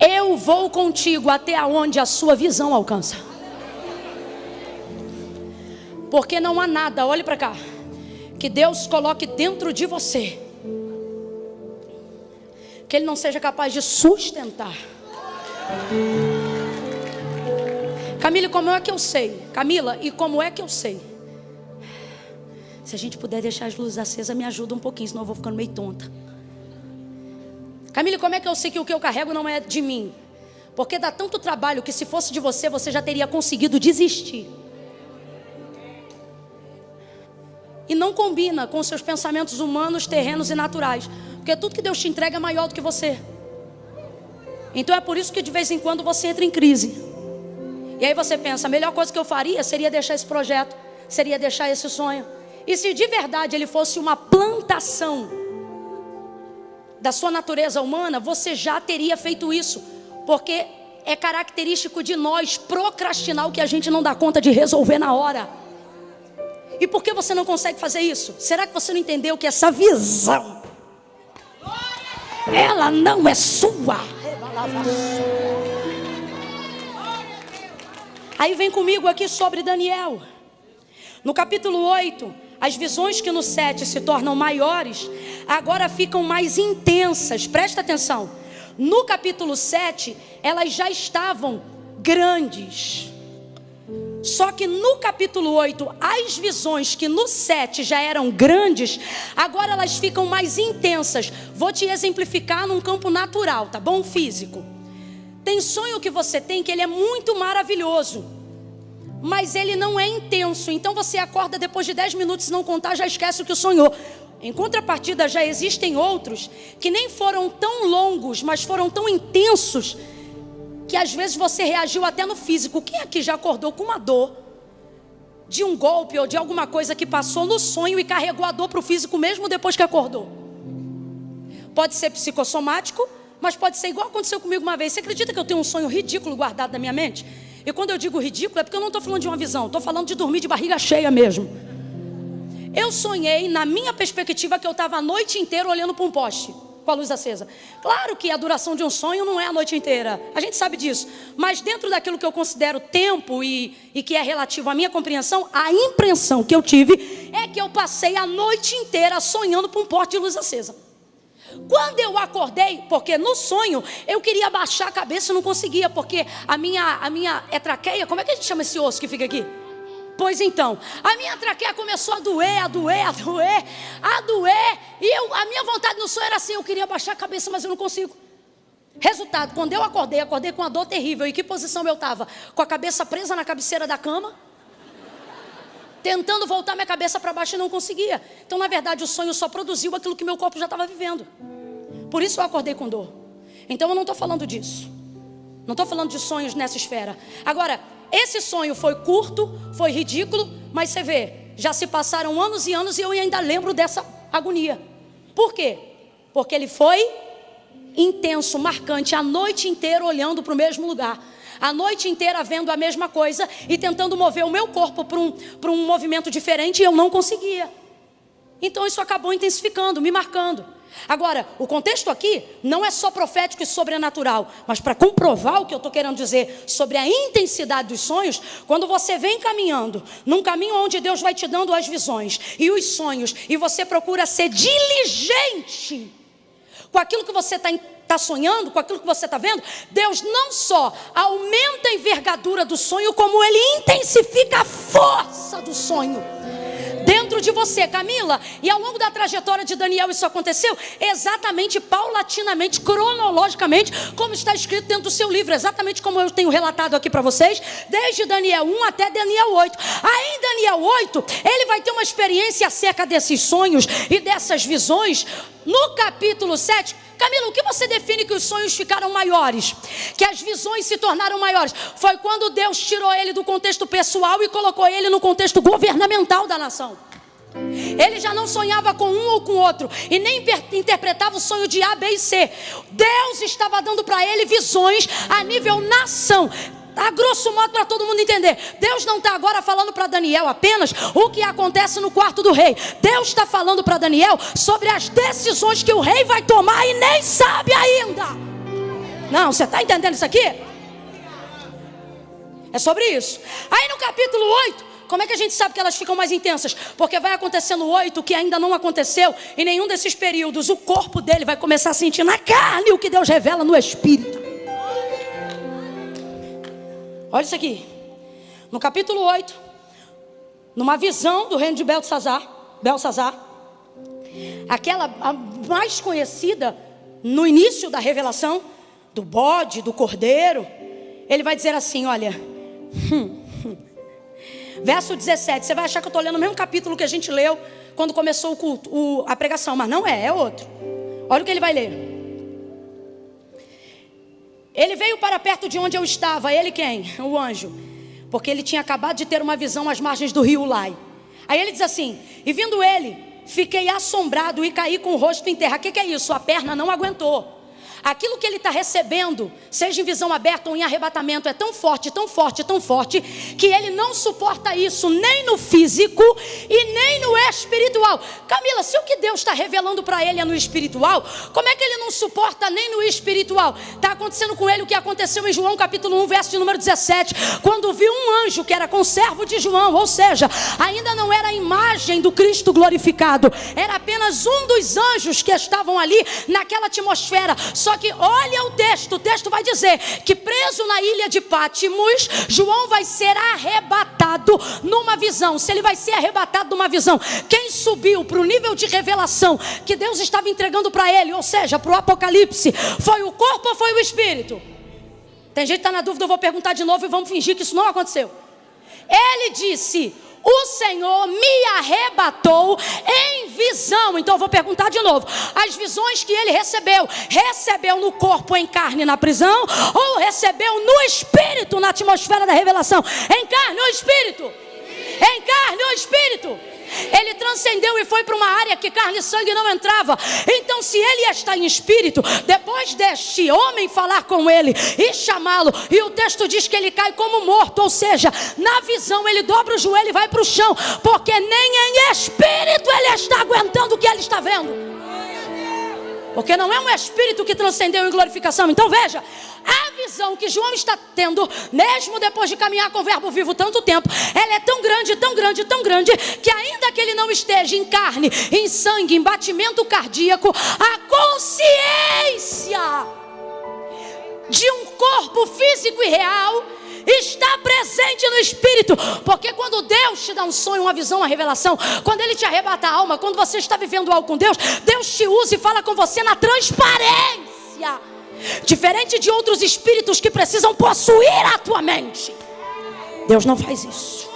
[SPEAKER 1] eu vou contigo até onde a sua visão alcança. Porque não há nada, olhe para cá, que Deus coloque dentro de você que Ele não seja capaz de sustentar. Camila, como é que eu sei? Camila, e como é que eu sei? Se a gente puder deixar as luzes acesas, me ajuda um pouquinho, senão eu vou ficando meio tonta. Camila, como é que eu sei que o que eu carrego não é de mim? Porque dá tanto trabalho que se fosse de você, você já teria conseguido desistir. E não combina com seus pensamentos humanos, terrenos e naturais. Porque tudo que Deus te entrega é maior do que você. Então é por isso que de vez em quando você entra em crise. E aí você pensa, a melhor coisa que eu faria seria deixar esse projeto, seria deixar esse sonho. E se de verdade ele fosse uma plantação da sua natureza humana, você já teria feito isso. Porque é característico de nós procrastinar o que a gente não dá conta de resolver na hora. E por que você não consegue fazer isso? Será que você não entendeu que essa visão, ela não é sua? Aí vem comigo aqui sobre Daniel. No capítulo 8, as visões que no 7 se tornam maiores, agora ficam mais intensas. Presta atenção. No capítulo 7, elas já estavam grandes. Só que no capítulo 8, as visões que no 7 já eram grandes, agora elas ficam mais intensas. Vou te exemplificar num campo natural, tá bom? Físico. Tem sonho que você tem que ele é muito maravilhoso, mas ele não é intenso. Então você acorda depois de 10 minutos, se não contar, já esquece o que sonhou. Em contrapartida, já existem outros que nem foram tão longos, mas foram tão intensos, que às vezes você reagiu até no físico. Quem aqui já acordou com uma dor de um golpe ou de alguma coisa que passou no sonho e carregou a dor para o físico mesmo depois que acordou? Pode ser psicossomático, mas pode ser igual aconteceu comigo uma vez. Você acredita que eu tenho um sonho ridículo guardado na minha mente? E quando eu digo ridículo é porque eu não estou falando de uma visão, estou falando de dormir de barriga cheia mesmo. Eu sonhei, na minha perspectiva, que eu estava a noite inteira olhando para um poste com a luz acesa. Claro que a duração de um sonho não é a noite inteira, a gente sabe disso. Mas dentro daquilo que eu considero tempo e que é relativo à minha compreensão, a impressão que eu tive é que eu passei a noite inteira sonhando com um poste de luz acesa. Quando eu acordei, porque no sonho eu queria abaixar a cabeça e não conseguia, porque a minha traqueia, como é que a gente chama esse osso que fica aqui? Pois então, a minha traqueia começou a doer, e a minha vontade no sonho era assim, eu queria abaixar a cabeça, mas eu não consigo. Resultado, quando eu acordei com uma dor terrível. E que posição eu estava? Com a cabeça presa na cabeceira da cama, tentando voltar minha cabeça para baixo e não conseguia. Então, na verdade, o sonho só produziu aquilo que meu corpo já estava vivendo. Por isso eu acordei com dor. Então, eu não estou falando disso. Não estou falando de sonhos nessa esfera. Agora, esse sonho foi curto, foi ridículo, mas você vê, já se passaram anos e anos e eu ainda lembro dessa agonia. Por quê? Porque ele foi intenso, marcante, a noite inteira olhando para o mesmo lugar. A noite inteira vendo a mesma coisa e tentando mover o meu corpo para um movimento diferente, e eu não conseguia. Então isso acabou intensificando, me marcando. Agora, o contexto aqui não é só profético e sobrenatural, mas para comprovar o que eu estou querendo dizer sobre a intensidade dos sonhos, quando você vem caminhando num caminho onde Deus vai te dando as visões e os sonhos, e você procura ser diligente com aquilo que você está sonhando, com aquilo que você está vendo, Deus não só aumenta a envergadura do sonho, como Ele intensifica a força do sonho dentro de você, Camila. E ao longo da trajetória de Daniel isso aconteceu exatamente, paulatinamente, cronologicamente, como está escrito dentro do seu livro, exatamente como eu tenho relatado aqui para vocês, desde Daniel 1 até Daniel 8. Aí em Daniel 8, ele vai ter uma experiência acerca desses sonhos e dessas visões. No capítulo 7, Camila, o que você define que os sonhos ficaram maiores? Que as visões se tornaram maiores? Foi quando Deus tirou ele do contexto pessoal e colocou ele no contexto governamental da nação. Ele já não sonhava com um ou com outro e nem interpretava o sonho de A, B e C. Deus estava dando para ele visões a nível nação. A grosso modo, para todo mundo entender, Deus não está agora falando para Daniel apenas o que acontece no quarto do rei. Deus está falando para Daniel sobre as decisões que o rei vai tomar e nem sabe ainda. Não, você está entendendo isso aqui? É sobre isso. Aí no capítulo 8, como é que a gente sabe que elas ficam mais intensas? Porque vai acontecer no 8 que ainda não aconteceu em nenhum desses períodos. O corpo dele vai começar a sentir na carne o que Deus revela no espírito. Olha isso aqui. No capítulo 8, numa visão do reino de Belsazar, aquela a mais conhecida no início da revelação, do bode, do cordeiro, ele vai dizer assim, olha, verso 17, você vai achar que eu estou lendo o mesmo capítulo que a gente leu quando começou o culto, a pregação, mas não é outro. Olha o que ele vai ler. Ele veio para perto de onde eu estava. Ele quem? O anjo. Porque ele tinha acabado de ter uma visão às margens do rio Ulai. Aí ele diz assim, e vindo ele, fiquei assombrado e caí com o rosto em terra. O que é isso? A perna não aguentou. Aquilo que ele está recebendo, seja em visão aberta ou em arrebatamento, é tão forte, tão forte, tão forte, que ele não suporta isso nem no físico e nem no espiritual. Camila, se o que Deus está revelando para ele é no espiritual, como é que ele não suporta nem no espiritual? Está acontecendo com ele o que aconteceu em João capítulo 1, verso de número 17, quando viu um anjo que era conservo de João, ou seja, ainda não era a imagem do Cristo glorificado, era apenas um dos anjos que estavam ali naquela atmosfera. Só que olha o texto vai dizer que preso na ilha de Pátimos, João vai ser arrebatado numa visão. Se ele vai ser arrebatado numa visão, quem subiu para o nível de revelação que Deus estava entregando para ele, ou seja, para o Apocalipse, foi o corpo ou foi o espírito? Tem gente que está na dúvida, eu vou perguntar de novo e vamos fingir que isso não aconteceu. Ele disse, o Senhor me arrebatou em visão. Então eu vou perguntar de novo, as visões que ele recebeu no corpo, em carne, na prisão, ou recebeu no espírito, na atmosfera da revelação? Em carne ou espírito? Em carne ou espírito? Ele transcendeu e foi para uma área que carne e sangue não entrava. Então se ele está em espírito, depois deste homem falar com ele e chamá-lo, e o texto diz que ele cai como morto, ou seja, na visão ele dobra o joelho e vai para o chão, porque nem em espírito ele está aguentando o que ele está vendo. Porque não é um espírito que transcendeu em glorificação. Então veja, a visão que João está tendo, mesmo depois de caminhar com o verbo vivo tanto tempo, ela é tão grande, tão grande, tão grande, que ainda que ele não esteja em carne, em sangue, em batimento cardíaco, a consciência de um corpo físico e real está presente no espírito. Porque quando Deus te dá um sonho, uma visão, uma revelação, quando ele te arrebata a alma, quando você está vivendo algo com Deus, Deus te usa e fala com você na transparência, diferente de outros espíritos que precisam possuir a tua mente. Deus não faz isso.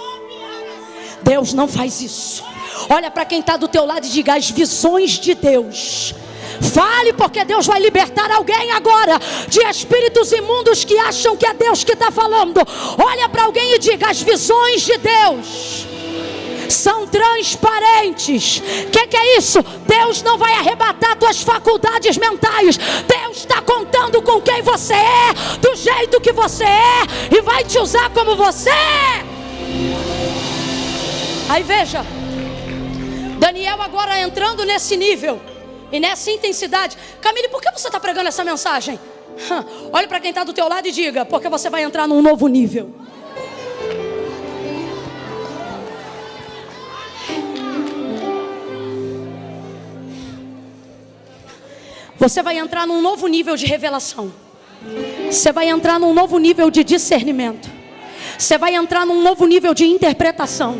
[SPEAKER 1] Deus não faz isso. Olha para quem está do teu lado e diga, as visões de Deus. Fale, porque Deus vai libertar alguém agora de espíritos imundos que acham que é Deus que está falando. Olha para alguém e diga, as visões de Deus são transparentes. O que é isso? Deus não vai arrebatar tuas faculdades mentais. Deus está contando com quem você é, do jeito que você é, e vai te usar como você é. Aí veja, Daniel agora entrando nesse nível e nessa intensidade. Camille, por que você está pregando essa mensagem? Olhe para quem está do teu lado e diga, porque você vai entrar num novo nível. Você vai entrar num novo nível de revelação. Você vai entrar num novo nível de discernimento. Você vai entrar num novo nível de interpretação.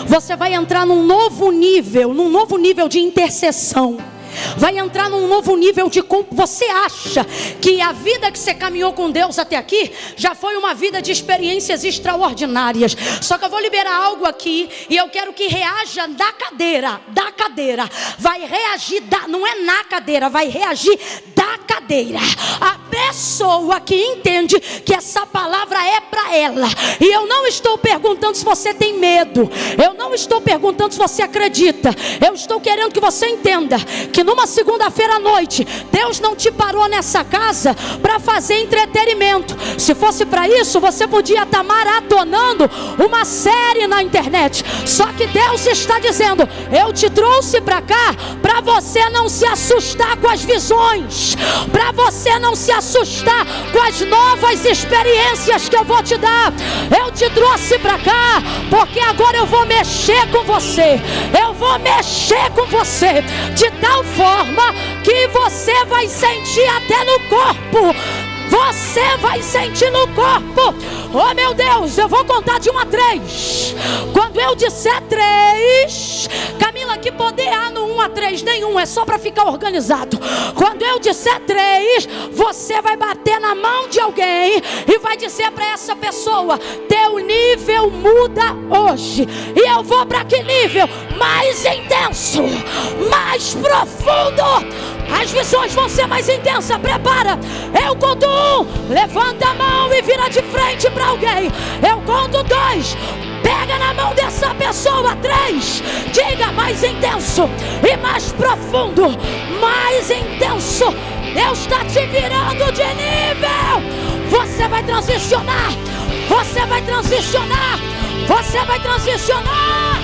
[SPEAKER 1] Você vai entrar num novo nível de intercessão. Vai entrar num novo nível de... Você acha que a vida que você caminhou com Deus até aqui já foi uma vida de experiências extraordinárias. Só que eu vou liberar algo aqui e eu quero que reaja da cadeira. Vai reagir não é na cadeira, vai reagir da cadeira. pessoa que entende que essa palavra é para ela. E eu não estou perguntando se você tem medo, eu não estou perguntando se você acredita. Eu estou querendo que você entenda que numa segunda-feira à noite, Deus não te parou nessa casa para fazer entretenimento. Se fosse para isso, você podia estar maratonando uma série na internet. Só que Deus está dizendo: eu te trouxe para cá para você não se assustar com as visões, para você não se assustar com as novas experiências que eu vou te dar. Eu te trouxe para cá porque agora eu vou mexer com você. Eu vou mexer com você de tal forma que você vai sentir até no corpo. Você vai sentir no corpo. Oh meu Deus, eu vou contar de 1 a 3. Quando eu disser 3, Camila, que poder há no 1 a 3? Nenhum, é só para ficar organizado. Quando eu disser 3, você vai bater na mão de alguém e vai dizer para essa pessoa: teu nível muda hoje. E eu vou para que nível? Mais intenso, mais profundo. As visões vão ser mais intensas. Prepara. Eu conto 1, levanta a mão e vira de frente para alguém. Eu conto 2, pega na mão dessa pessoa. 3, diga: mais intenso e mais profundo. Mais intenso. Deus está te virando de nível. Você vai transicionar. Você vai transicionar. Você vai transicionar.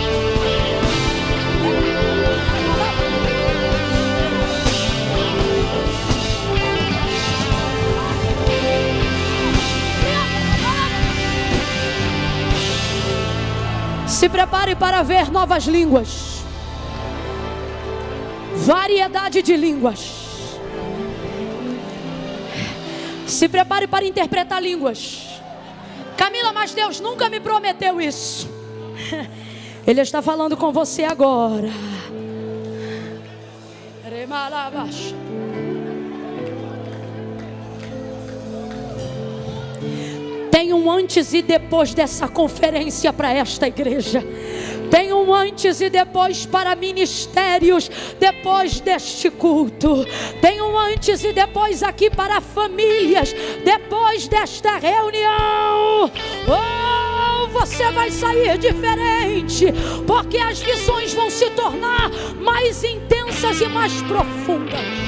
[SPEAKER 1] Se prepare para ver novas línguas. Variedade de línguas. Se prepare para interpretar línguas. Camila, mas Deus nunca me prometeu isso. Ele está falando com você agora. Tem um antes e depois dessa conferência para esta igreja. Tem um antes e depois para ministérios depois deste culto. Tem um antes e depois aqui para famílias depois desta reunião. Oh, você vai sair diferente, porque as visões vão se tornar mais intensas e mais profundas.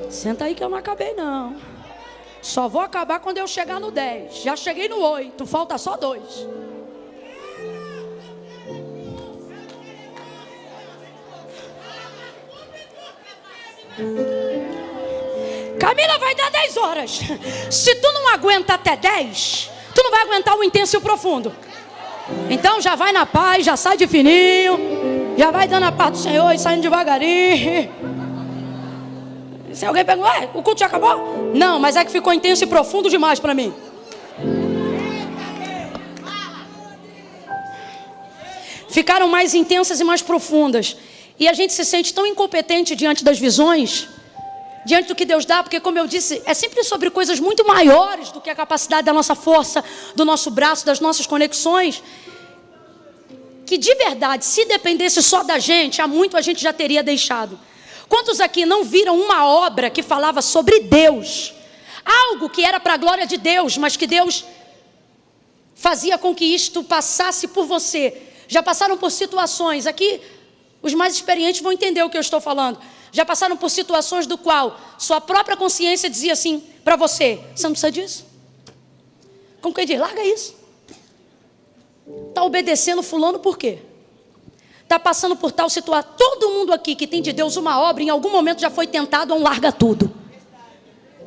[SPEAKER 1] Senta aí que eu não acabei não. Só vou acabar quando eu chegar no 10. Já cheguei no 8, falta só 2. Camila, vai dar 10 horas. Se tu não aguenta até 10, tu não vai aguentar o intenso e o profundo. Então já vai na paz, já sai de fininho, já vai dando a paz do Senhor e saindo devagarinho. Se alguém pergunta: ué, o culto já acabou? Não, mas é que ficou intenso e profundo demais para mim. Ficaram mais intensas e mais profundas. E a gente se sente tão incompetente diante das visões, diante do que Deus dá, porque, como eu disse, é sempre sobre coisas muito maiores do que a capacidade da nossa força, do nosso braço, das nossas conexões, que de verdade, se dependesse só da gente, há muito a gente já teria deixado. Quantos aqui não viram uma obra que falava sobre Deus? Algo que era para a glória de Deus, mas que Deus fazia com que isto passasse por você. Já passaram por situações, aqui os mais experientes vão entender o que eu estou falando. Já passaram por situações do qual sua própria consciência dizia assim para você: você não precisa disso. Como que ele diz? Larga isso. Está obedecendo fulano por quê? Está passando por tal situação. Todo mundo aqui que tem de Deus uma obra, em algum momento já foi tentado a um larga tudo.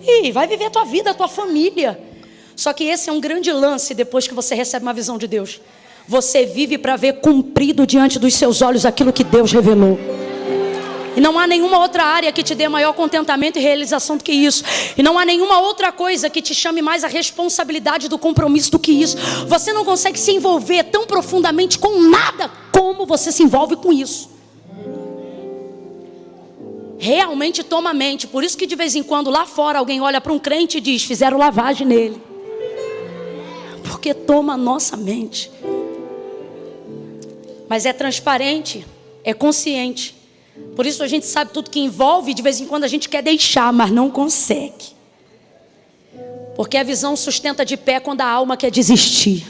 [SPEAKER 1] E vai viver a tua vida, a tua família. Só que esse é um grande lance depois que você recebe uma visão de Deus. Você vive para ver cumprido diante dos seus olhos aquilo que Deus revelou. E não há nenhuma outra área que te dê maior contentamento e realização do que isso. E não há nenhuma outra coisa que te chame mais a responsabilidade do compromisso do que isso. Você não consegue se envolver tão profundamente com nada como você se envolve com isso. realmente toma a mente. Por isso que de vez em quando lá fora alguém olha para um crente e diz: fizeram lavagem nele. Porque toma a nossa mente. Mas é transparente, é consciente. Por isso a gente sabe tudo que envolve. De vez em quando a gente quer deixar, mas não consegue. Porque a visão sustenta de pé quando a alma quer desistir.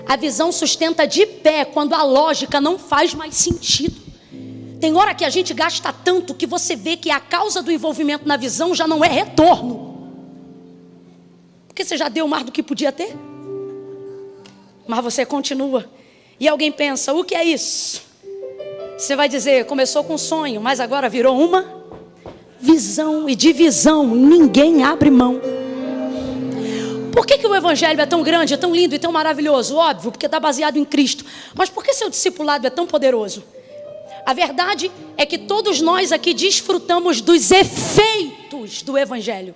[SPEAKER 1] A visão sustenta de pé quando a lógica não faz mais sentido. Tem hora que a gente gasta tanto que você vê que a causa do envolvimento na visão já não é retorno. Porque você já deu mais do que podia ter. Mas você continua. E alguém pensa: o que é isso? Você vai dizer: começou com um sonho, mas agora virou uma visão. E de visão ninguém abre mão. Por que o evangelho é tão grande, é tão lindo e tão maravilhoso? Óbvio, porque está baseado em Cristo. Mas por que seu discipulado é tão poderoso? A verdade é que todos nós aqui desfrutamos dos efeitos do evangelho.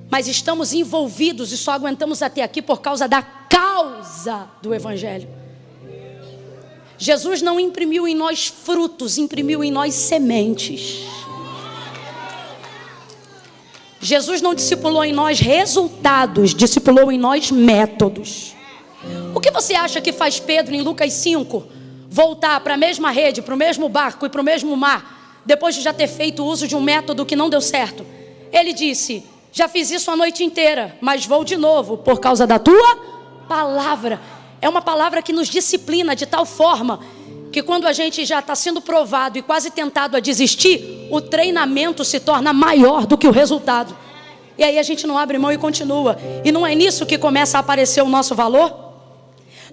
[SPEAKER 1] Mas estamos envolvidos e só aguentamos até aqui por causa da causa do evangelho. Jesus não imprimiu em nós frutos, imprimiu em nós sementes. Jesus não discipulou em nós resultados, discipulou em nós métodos. O que você acha que faz Pedro em Lucas 5 voltar para a mesma rede, para o mesmo barco e para o mesmo mar, depois de já ter feito uso de um método que não deu certo? Ele disse: já fiz isso a noite inteira, mas vou de novo por causa da tua palavra. É uma palavra que nos disciplina de tal forma que quando a gente já está sendo provado e quase tentado a desistir, o treinamento se torna maior do que o resultado. E aí a gente não abre mão e continua. E não é nisso que começa a aparecer o nosso valor?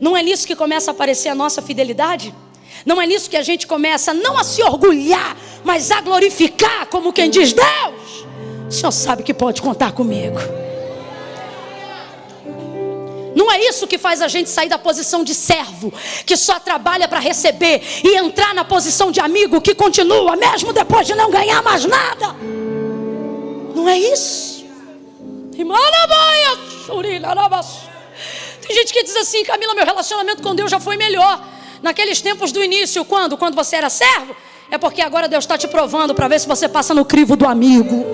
[SPEAKER 1] Não é nisso que começa a aparecer a nossa fidelidade? Não é nisso que a gente começa não a se orgulhar, mas a glorificar, como quem diz: Deus, o Senhor sabe que pode contar comigo. Não é isso que faz a gente sair da posição de servo, que só trabalha para receber, e entrar na posição de amigo que continua, mesmo depois de não ganhar mais nada. Não é isso. Tem gente que diz assim: Camila, meu relacionamento com Deus já foi melhor naqueles tempos do início. Quando você era servo? É porque agora Deus está te provando para ver se você passa no crivo do amigo.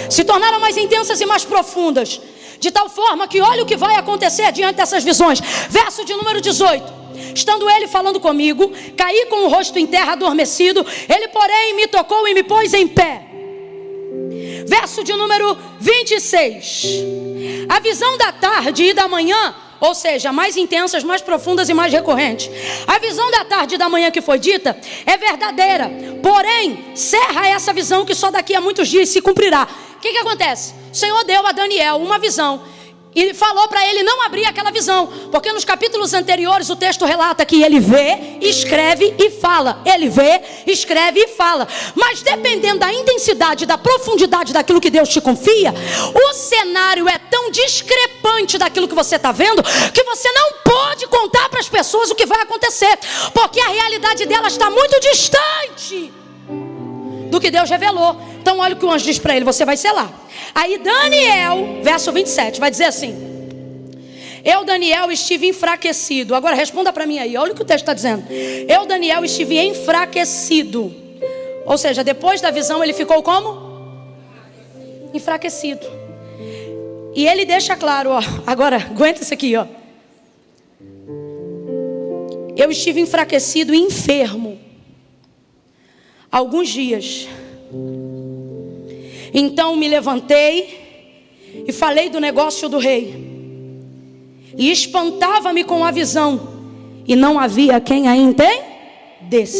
[SPEAKER 1] Se tornaram mais intensas e mais profundas, de tal forma que olha o que vai acontecer diante dessas visões. Verso de número 18: estando ele falando comigo, caí com o rosto em terra adormecido. Ele porém me tocou e me pôs em pé. Verso de número 26: a visão da tarde e da manhã, ou seja, mais intensas, mais profundas e mais recorrentes. A visão da tarde e da manhã que foi dita é verdadeira, porém cerra essa visão que só daqui a muitos dias se cumprirá. O que acontece? O Senhor deu a Daniel uma visão e falou para ele não abrir aquela visão, porque nos capítulos anteriores o texto relata que ele vê, escreve e fala. Ele vê, escreve e fala. Mas dependendo da intensidade, da profundidade daquilo que Deus te confia, o cenário é tão discrepante daquilo que você está vendo, que você não pode contar para as pessoas o que vai acontecer, porque a realidade delas está muito distante do que Deus revelou. Então olha o que o anjo diz para ele: você vai selar. Aí Daniel, verso 27, vai dizer assim: eu, Daniel, estive enfraquecido. Agora responda para mim aí, olha o que o texto está dizendo. Eu, Daniel, estive enfraquecido. Ou seja, depois da visão ele ficou como? Enfraquecido. E ele deixa claro, ó, agora aguenta isso aqui, ó. Eu estive enfraquecido e enfermo alguns dias. Então me levantei e falei do negócio do rei, e espantava-me com a visão, e não havia quem a entendesse.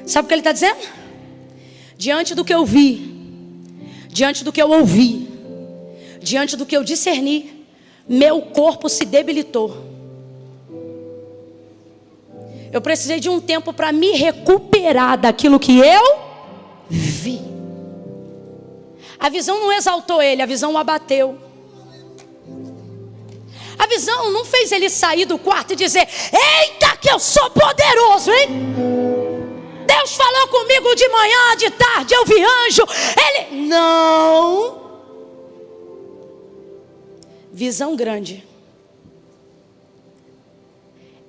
[SPEAKER 1] Sabe o que ele está dizendo? Diante do que eu vi, diante do que eu ouvi, diante do que eu discerni, meu corpo se debilitou. Eu precisei de um tempo para me recuperar daquilo que eu vi. A visão não exaltou ele, a visão o abateu. A visão não fez ele sair do quarto e dizer: eita, que eu sou poderoso, hein? Deus falou comigo de manhã, de tarde, eu vi anjo. Ele, não. Visão grande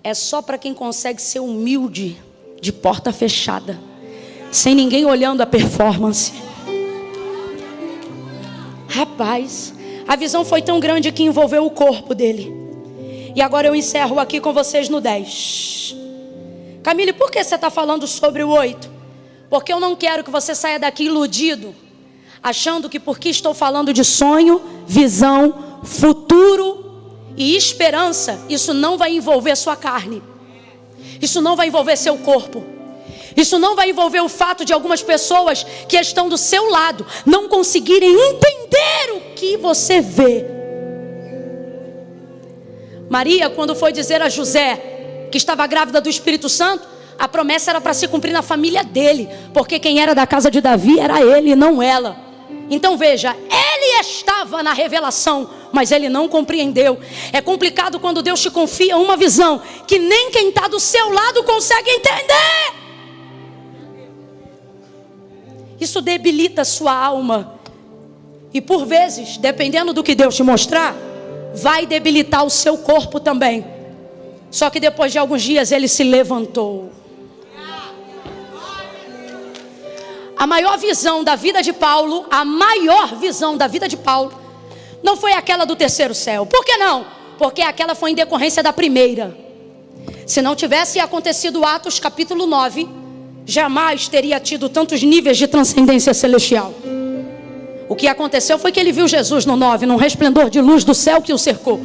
[SPEAKER 1] é só para quem consegue ser humilde de porta fechada, sem ninguém olhando a performance. Rapaz, a visão foi tão grande que envolveu o corpo dele. E agora eu encerro aqui com vocês no 10. Camille, por que você está falando sobre o 8? Porque eu não quero que você saia daqui iludido, achando que porque estou falando de sonho, visão, futuro e esperança, isso não vai envolver sua carne. Isso não vai envolver seu corpo. Isso não vai envolver o fato de algumas pessoas que estão do seu lado não conseguirem entender o que você vê. Maria, quando foi dizer a José que estava grávida do Espírito Santo, a promessa era para se cumprir na família dele, porque quem era da casa de Davi era ele e não ela. Então veja, ele estava na revelação, mas ele não compreendeu. É complicado quando Deus te confia uma visão que nem quem está do seu lado consegue entender. Isso debilita a sua alma. E por vezes, dependendo do que Deus te mostrar, vai debilitar o seu corpo também. Só que depois de alguns dias ele se levantou. A maior visão da vida de Paulo, não foi aquela do terceiro céu. Por que não? Porque aquela foi em decorrência da primeira. Se não tivesse acontecido Atos capítulo 9, jamais teria tido tantos níveis de transcendência celestial. O que aconteceu foi que ele viu Jesus no 9, num resplendor de luz do céu que o cercou.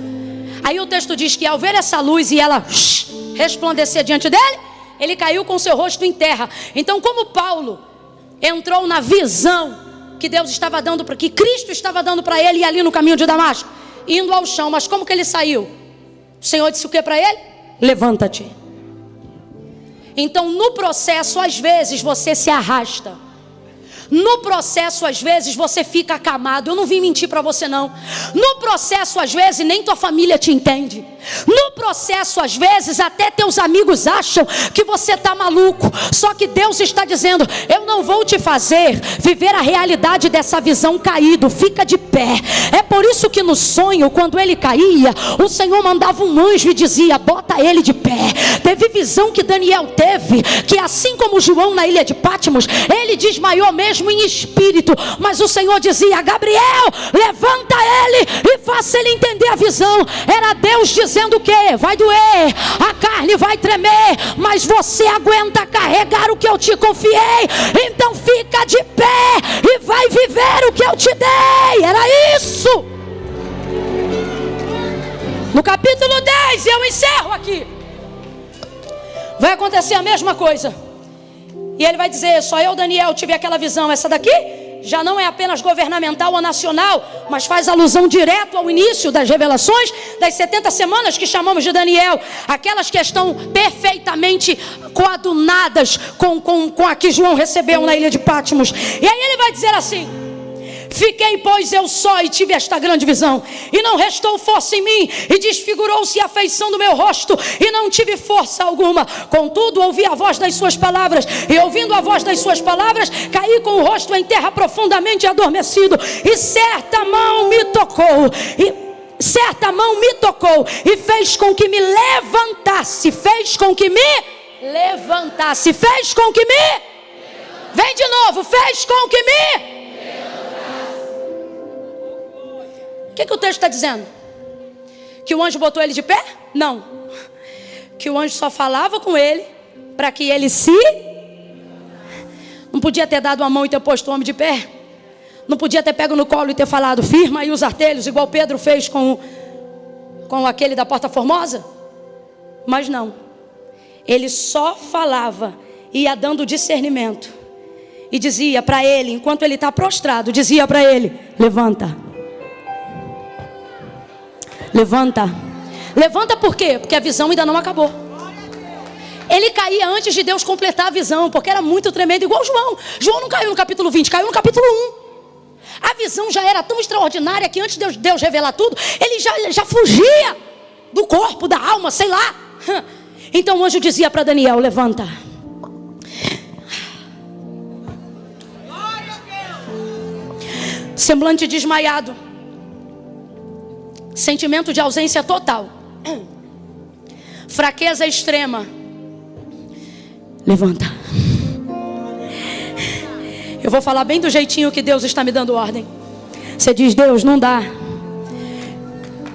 [SPEAKER 1] Aí o texto diz que ao ver essa luz e ela resplandecer diante dele, ele caiu com seu rosto em terra. Então, como Paulo entrou na visão que Deus estava dando, que Cristo estava dando para ele ali no caminho de Damasco, indo ao chão, mas como que ele saiu? O Senhor disse o que para ele? Levanta-te. Então no processo às vezes você se arrasta. No processo às vezes você fica acamado. Eu não vim mentir para você não. No processo às vezes nem tua família te entende. No processo às vezes até teus amigos acham que você está maluco. Só que Deus está dizendo: eu não vou te fazer viver a realidade dessa visão caído. Fica de pé. É por isso que no sonho, quando ele caía, o Senhor mandava um anjo e dizia: bota ele de pé. Teve visão que Daniel teve, que assim como João na ilha de Patmos, ele desmaiou mesmo em espírito, mas o Senhor dizia: Gabriel, levanta ele e faça ele entender a visão. Era Deus dizendo o quê? Vai doer, a carne vai tremer, mas você aguenta carregar o que eu te confiei. Então fica de pé e vai viver o que eu te dei. Era isso. No capítulo 10, eu encerro aqui, vai acontecer a mesma coisa. E ele vai dizer: só eu, Daniel, tive aquela visão. Essa daqui já não é apenas governamental ou nacional, mas faz alusão direto ao início das revelações das 70 semanas que chamamos de Daniel. Aquelas que estão perfeitamente coadunadas com a que João recebeu na ilha de Patmos. E aí ele vai dizer assim: fiquei, pois, eu só e tive esta grande visão, e não restou força em mim, e desfigurou-se a feição do meu rosto, e não tive força alguma. Contudo, ouvi a voz das suas palavras, e ouvindo a voz das suas palavras, caí com o rosto em terra profundamente adormecido, e certa mão me tocou, e fez com que me levantasse, vem de novo, fez com que me... O que o texto está dizendo? Que o anjo botou ele de pé? Não. Que o anjo só falava com ele para que ele se... Não podia ter dado a mão e ter posto o homem de pé? Não podia ter pego no colo e ter falado: firma aí os artelhos, igual Pedro fez com aquele da Porta Formosa? Mas não. Ele só falava, ia dando discernimento, e dizia para ele, enquanto ele está prostrado, dizia para ele: levanta. Levanta por quê? Porque a visão ainda não acabou. Ele caía antes de Deus completar a visão, porque era muito tremendo, igual João. João não caiu no capítulo 20, caiu no capítulo 1. A visão já era tão extraordinária que antes de Deus revelar tudo, ele já fugia do corpo, da alma, sei lá. Então o anjo dizia para Daniel: levanta. Semblante desmaiado, sentimento de ausência total, fraqueza extrema. Levanta. Eu vou falar bem do jeitinho que Deus está me dando ordem. Você diz: Deus, não dá.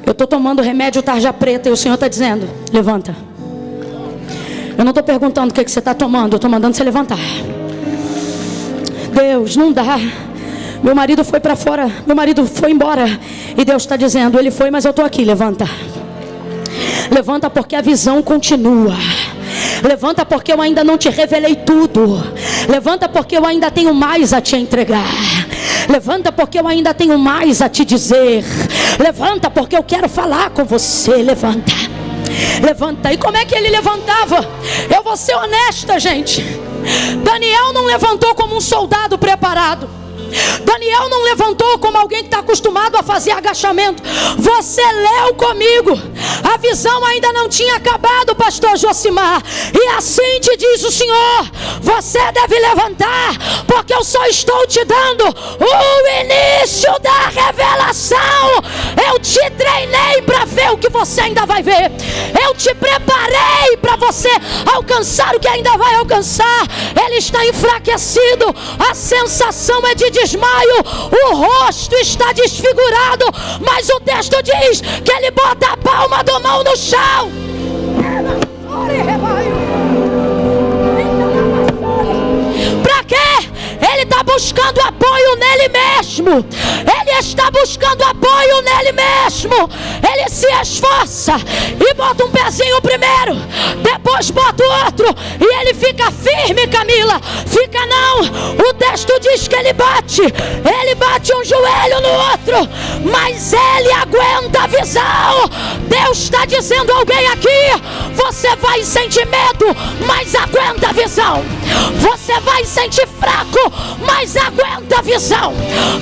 [SPEAKER 1] Eu estou tomando remédio tarja preta e o Senhor está dizendo: levanta. Eu não estou perguntando o que você está tomando, eu estou mandando você levantar. Deus, não dá. Meu marido foi para fora, meu marido foi embora. E Deus está dizendo: ele foi, mas eu estou aqui. Levanta. Levanta, porque a visão continua. Levanta, porque eu ainda não te revelei tudo. Levanta, porque eu ainda tenho mais a te entregar. Levanta, porque eu ainda tenho mais a te dizer. Levanta, porque eu quero falar com você. Levanta. Levanta. E como é que ele levantava? Eu vou ser honesta, gente. Daniel não levantou como um soldado preparado. Daniel não levantou como alguém que está acostumado a fazer agachamento. Você leu comigo. A visão ainda não tinha acabado, pastor Josimar. E assim te diz o Senhor: você deve levantar, porque eu só estou te dando o início da revelação. Eu te treinei para ver o que você ainda vai ver. Eu te preparei para você alcançar o que ainda vai alcançar. Ele está enfraquecido. A sensação é de desmaio, o rosto está desfigurado, mas o texto diz que ele bota a palma da mão no chão. Para quê? Ele está buscando apoio nele mesmo. Ele está buscando apoio nele mesmo. Ele se esforça e bota um pezinho primeiro, depois bota o outro, e ele fica firme, Camila. Fica não. O texto diz que ele bate um joelho no outro, mas ele aguenta a visão. Deus está dizendo a alguém aqui: você vai sentir medo, mas aguenta a visão. Você vai sentir fraco, mas aguenta a visão.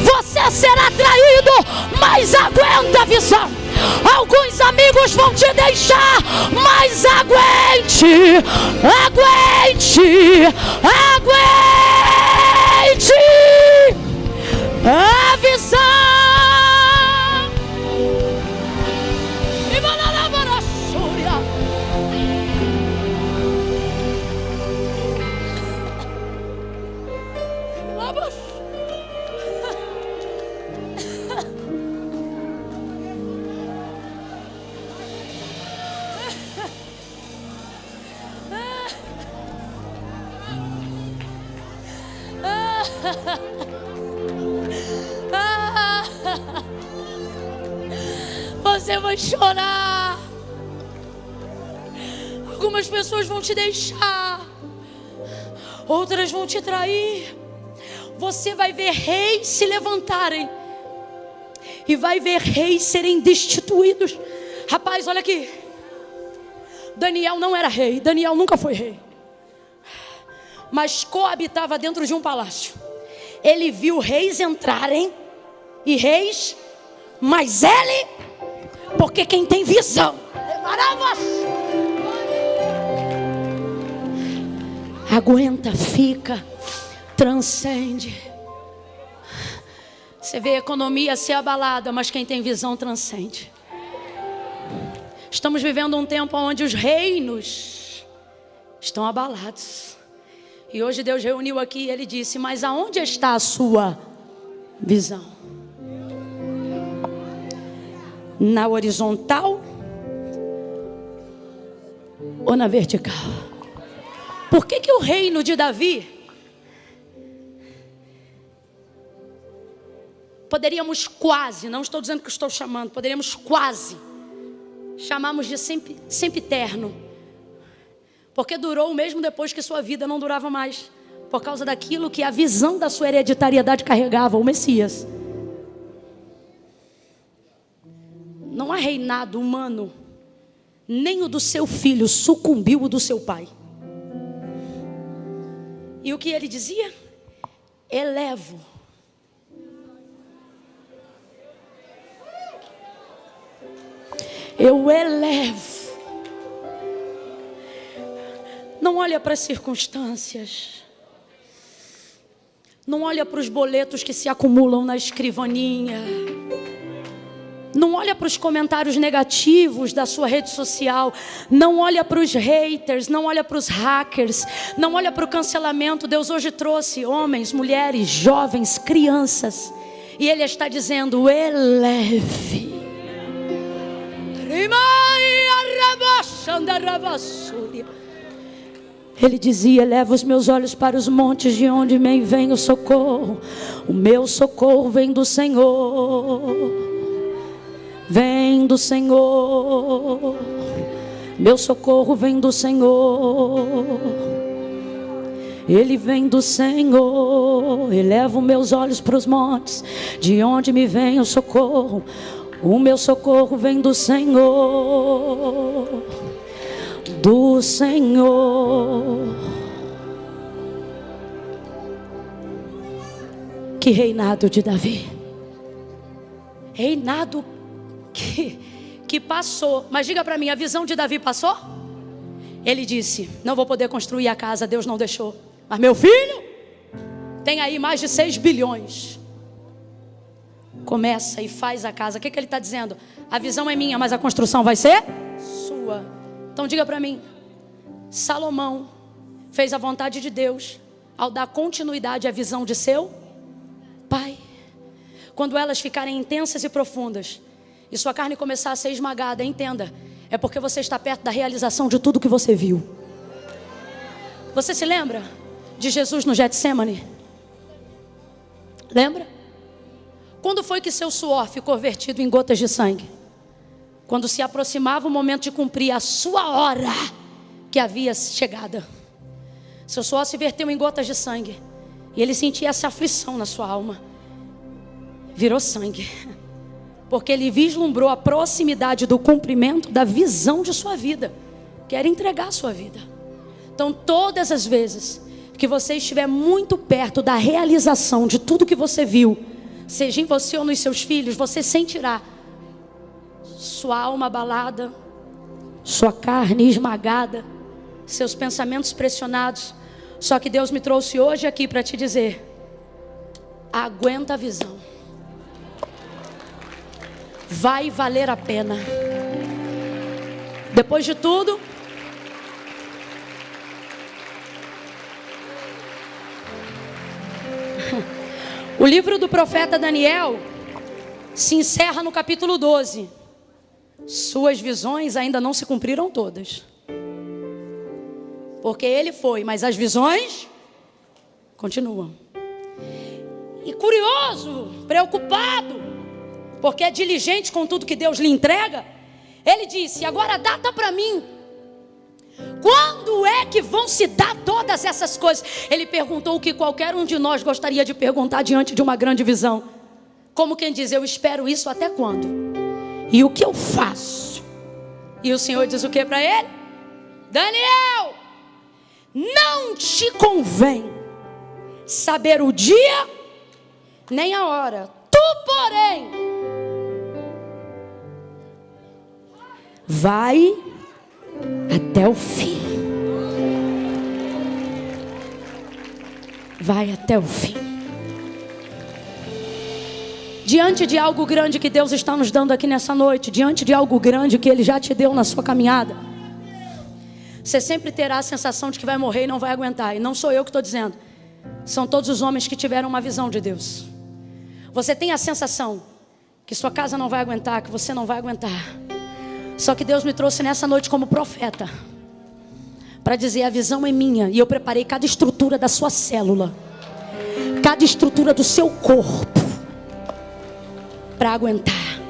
[SPEAKER 1] Você será traído, mas aguenta a visão. Alguns amigos vão te deixar, mas aguente, aguente, aguente a visão. Você vai chorar. Algumas pessoas vão te deixar, outras vão te trair. Você vai ver reis se levantarem e vai ver reis serem destituídos. Rapaz, olha aqui. Daniel não era rei, Daniel nunca foi rei, mas coabitava dentro de um palácio. Ele viu reis entrarem e reis, mas ele, porque quem tem visão aguenta, fica, transcende. Você vê a economia ser abalada, mas quem tem visão transcende. Estamos vivendo um tempo onde os reinos estão abalados. E hoje Deus reuniu aqui e Ele disse: mas aonde está a sua visão? Na horizontal ou na vertical? Por que o reino de Davi poderíamos quase, não estou dizendo que estou chamando, poderíamos quase chamarmos de sempiterno, porque durou mesmo depois que sua vida não durava mais, por causa daquilo que a visão da sua hereditariedade carregava, o Messias. Não há reinado humano, nem o do seu filho sucumbiu o do seu pai. E o que ele dizia? Elevo. Eu elevo. Não olha para as circunstâncias. Não olha para os boletos que se acumulam na escrivaninha. Não olha para os comentários negativos da sua rede social. Não olha para os haters. Não olha para os hackers. Não olha para o cancelamento. Deus hoje trouxe homens, mulheres, jovens, crianças. E Ele está dizendo: eleve. Ele dizia: eleva os meus olhos para os montes, de onde me vem o socorro. O meu socorro vem do Senhor. Vem do Senhor. Meu socorro vem do Senhor. Ele vem do Senhor. Elevo meus olhos para os montes, de onde me vem o socorro. O meu socorro vem do Senhor. Do Senhor. Que reinado de Davi. Reinado que passou. Mas diga para mim, a visão de Davi passou? Ele disse: não vou poder construir a casa, Deus não deixou. Mas meu filho tem aí mais de 6 bilhões. Começa e faz a casa. O que ele está dizendo? A visão é minha, mas a construção vai ser sua. Então diga para mim, Salomão fez a vontade de Deus ao dar continuidade à visão de seu pai. Quando elas ficarem intensas e profundas e sua carne começar a ser esmagada, entenda, é porque você está perto da realização de tudo que você viu. Você se lembra de Jesus no Getsemane? Lembra? Quando foi que seu suor ficou vertido em gotas de sangue? Quando se aproximava o momento de cumprir a sua hora que havia chegado. Seu suor se verteu em gotas de sangue. E ele sentia essa aflição na sua alma. Virou sangue. Porque ele vislumbrou a proximidade do cumprimento da visão de sua vida. Que era entregar a sua vida. Então todas as vezes que você estiver muito perto da realização de tudo que você viu, seja em você ou nos seus filhos, você sentirá sua alma abalada, sua carne esmagada, seus pensamentos pressionados. Só que Deus me trouxe hoje aqui para te dizer: aguenta a visão, vai valer a pena. Depois de tudo, o livro do profeta Daniel se encerra no capítulo 12. Suas visões ainda não se cumpriram todas. Porque ele foi, mas as visões continuam. E curioso, preocupado, porque é diligente com tudo que Deus lhe entrega, ele disse: agora data para mim. Quando é que vão se dar todas essas coisas? Ele perguntou o que qualquer um de nós gostaria de perguntar diante de uma grande visão. Como quem diz: eu espero isso até quando? E o que eu faço? E o Senhor diz o que para ele? Daniel, não te convém saber o dia nem a hora. Tu, porém, vai até o fim. Vai até o fim. Diante de algo grande que Deus está nos dando aqui nessa noite, diante de algo grande que Ele já te deu na sua caminhada, você sempre terá a sensação de que vai morrer e não vai aguentar. E não sou eu que estou dizendo, são todos os homens que tiveram uma visão de Deus. Você tem a sensação que sua casa não vai aguentar, que você não vai aguentar. Só que Deus me trouxe nessa noite como profeta para dizer: a visão é minha, e eu preparei cada estrutura da sua célula, cada estrutura do seu corpo para aguentar.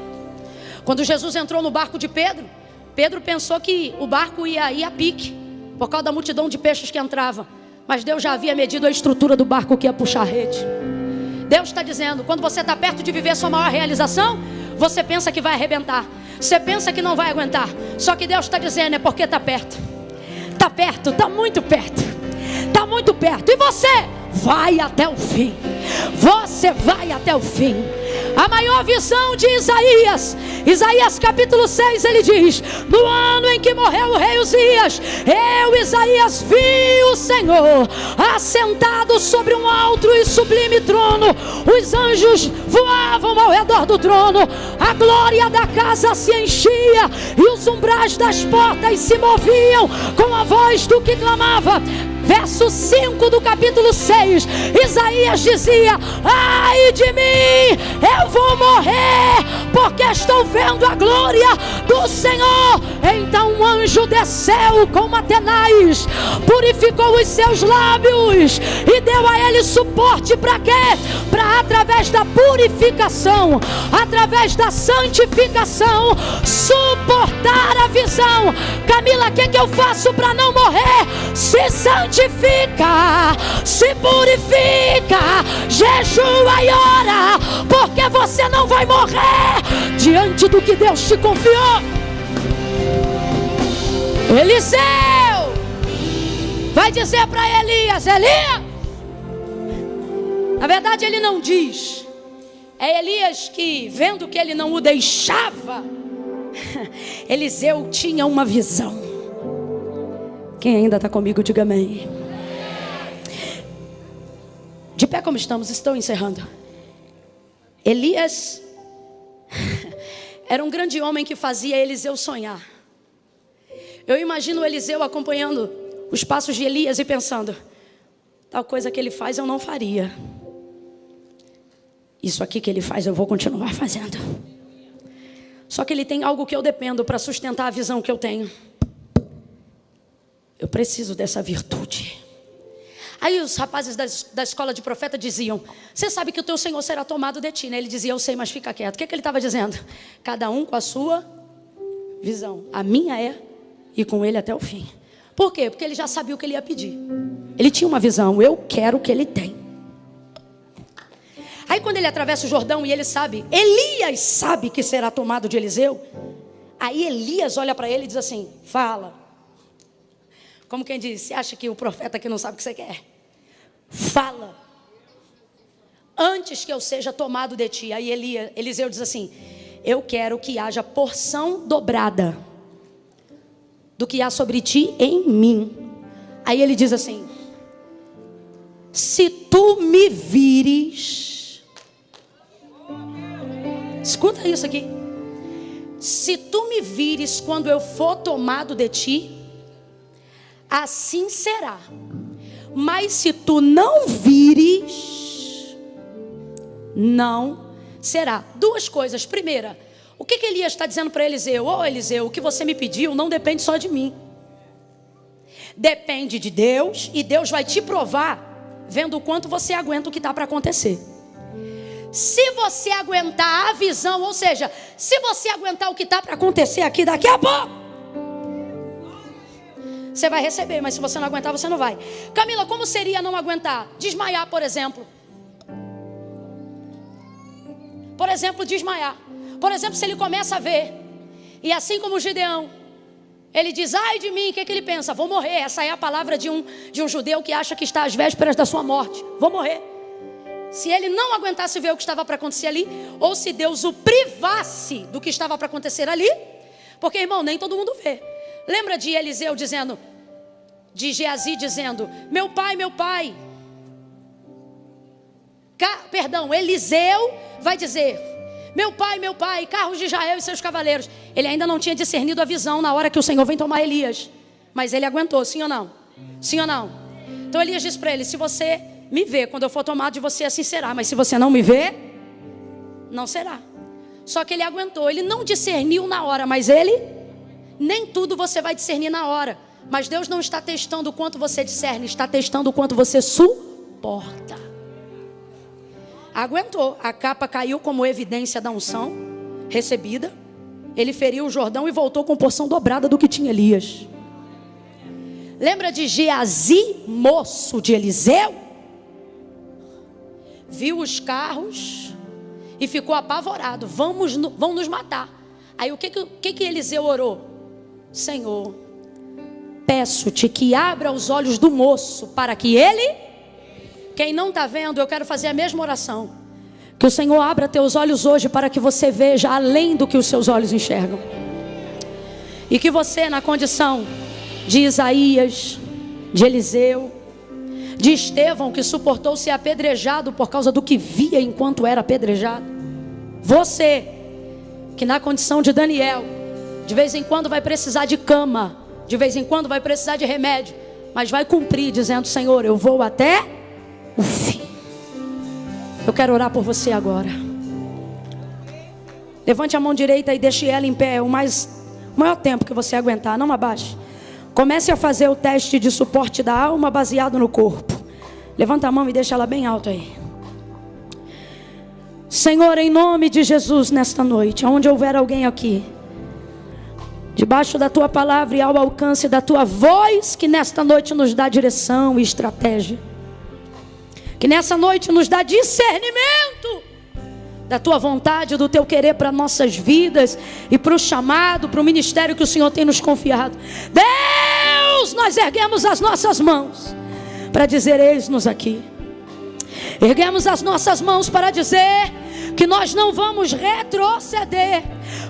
[SPEAKER 1] Quando Jesus entrou no barco de Pedro, Pedro pensou que o barco ia ir a pique por causa da multidão de peixes que entrava. Mas Deus já havia medido a estrutura do barco que ia puxar a rede. Deus está dizendo: quando você está perto de viver a sua maior realização, você pensa que vai arrebentar, você pensa que não vai aguentar. Só que Deus está dizendo: é porque está perto. Está perto, está muito perto. Está muito perto. E você vai até o fim. Você vai até o fim. A maior visão de Isaías Isaías capítulo 6, ele diz: no ano em que morreu o rei Uzias, eu, Isaías, vi o Senhor assentado sobre um alto e sublime trono. Os anjos voavam ao redor do trono, a glória da casa se enchia e os umbrais das portas se moviam com a voz do que clamava. Verso 5 do capítulo 6, Isaías dizia: ai de mim, eu vou morrer, porque estou vendo a glória do Senhor. Então um anjo desceu como tenaz, purificou os seus lábios e deu a ele suporte. Para quê? Para, através da purificação, através da santificação, suportar a visão. Camila, o que eu faço para não morrer? Se santifica, se purifica, jejua e ora, porque você não vai morrer diante do que Deus te confiou. Eliseu vai dizer para Elias: Elias, na verdade ele não diz, é Elias que, vendo que ele não o deixava, Eliseu tinha uma visão. Quem ainda está comigo, diga amém. De pé como estamos, estou encerrando. Elias era um grande homem que fazia Eliseu sonhar. Eu imagino Eliseu acompanhando os passos de Elias e pensando: tal coisa que ele faz eu não faria, isso aqui que ele faz eu vou continuar fazendo. Só que ele tem algo que eu dependo para sustentar a visão que eu tenho. Eu preciso dessa virtude. Aí os rapazes da escola de profeta diziam: você sabe que o teu Senhor será tomado de ti, né? Ele dizia: eu sei, mas fica quieto. O que ele estava dizendo? Cada um com a sua visão. A minha é ir com ele até o fim. Por quê? Porque ele já sabia o que ele ia pedir. Ele tinha uma visão: eu quero o que ele tem. Aí quando ele atravessa o Jordão e ele sabe, Elias sabe que será tomado de Eliseu. Aí Elias olha para ele e diz assim: fala. Como quem diz: você acha que o profeta aqui não sabe o que você quer? Fala, antes que eu seja tomado de ti. Aí Eliseu diz assim: eu quero que haja porção dobrada do que há sobre ti em mim. Aí ele diz assim: se tu me vires, escuta isso aqui, se tu me vires quando eu for tomado de ti, assim será. Mas se tu não vires, não será. Duas coisas. Primeira, o que Elias está dizendo para Eliseu? Ô Eliseu, o que você me pediu não depende só de mim, depende de Deus. E Deus vai te provar vendo o quanto você aguenta o que está para acontecer. Se você aguentar a visão, ou seja, se você aguentar o que está para acontecer aqui daqui a pouco, você vai receber. Mas se você não aguentar, você não vai. Camila, como seria não aguentar? Desmaiar, por exemplo. Por exemplo, desmaiar. Por exemplo, se ele começa a ver, e assim como o Gideão, ele diz: ai de mim, o que ele pensa? Vou morrer. Essa é a palavra de um judeu que acha que está às vésperas da sua morte. Vou morrer. Se ele não aguentasse ver o que estava para acontecer ali, ou se Deus o privasse do que estava para acontecer ali, porque, irmão, nem todo mundo vê. Lembra de Eliseu dizendo, de Geazi dizendo: meu pai, meu pai. Eliseu vai dizer: meu pai, carros de Israel e seus cavaleiros. Ele ainda não tinha discernido a visão na hora que o Senhor vem tomar Elias, mas ele aguentou, sim ou não? Sim ou não? Então Elias disse para ele: se você me vê quando eu for tomado de você, assim será. Mas se você não me vê, não será. Só que ele aguentou. Ele não discerniu na hora, mas nem tudo você vai discernir na hora. Mas Deus não está testando o quanto você discerne, está testando o quanto você suporta. Aguentou. A capa caiu como evidência da unção recebida. Ele feriu o Jordão e voltou com porção dobrada do que tinha Elias. Lembra de Geazi, moço de Eliseu? Viu os carros e ficou apavorado. Vão nos matar. Aí o que Eliseu orou? Senhor, peço-te que abra os olhos do moço para que ele... Quem não está vendo, eu quero fazer a mesma oração. Que o Senhor abra teus olhos hoje para que você veja além do que os seus olhos enxergam. E que você, na condição de Isaías, de Eliseu, de Estevão, que suportou ser apedrejado por causa do que via enquanto era apedrejado. Você, que na condição de Daniel, de vez em quando vai precisar de cama, de vez em quando vai precisar de remédio, mas vai cumprir dizendo: Senhor, eu vou até o fim. Eu quero orar por você agora. Levante a mão direita e deixe ela em pé o maior tempo que você aguentar, não abaixe. Comece a fazer o teste de suporte da alma baseado no corpo. Levanta a mão e deixa ela bem alta aí. Senhor, em nome de Jesus, nesta noite, onde houver alguém aqui, debaixo da tua palavra e ao alcance da tua voz, que nesta noite nos dá direção e estratégia, que nessa noite nos dá discernimento da tua vontade, do teu querer para nossas vidas e para o chamado, para o ministério que o Senhor tem nos confiado. Deus, nós erguemos as nossas mãos para dizer: eis-nos aqui. Erguemos as nossas mãos para dizer que nós não vamos retroceder,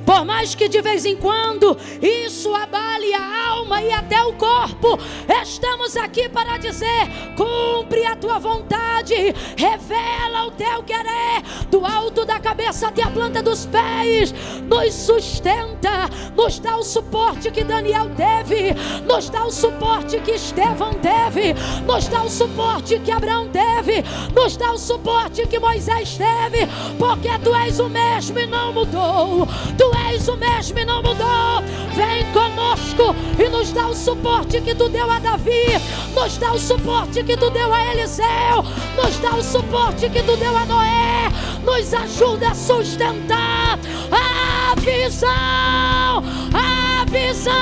[SPEAKER 1] por mais que de vez em quando isso abale a alma e até o corpo. Estamos aqui para dizer: cumpre a tua vontade, revela o teu querer, do alto da cabeça até a planta dos pés. Nos sustenta, nos dá o suporte que Daniel teve, nos dá o suporte que Estevão teve, nos dá o suporte que Abraão teve, nos dá o suporte que Moisés teve, porque tu és o mesmo e não mudou. Tu és o mesmo e não mudou. Vem conosco e nos dá o suporte que tu deu a Davi, nos dá o suporte que tu deu a Eliseu, nos dá o suporte que tu deu a Noé. Nos ajuda a sustentar a visão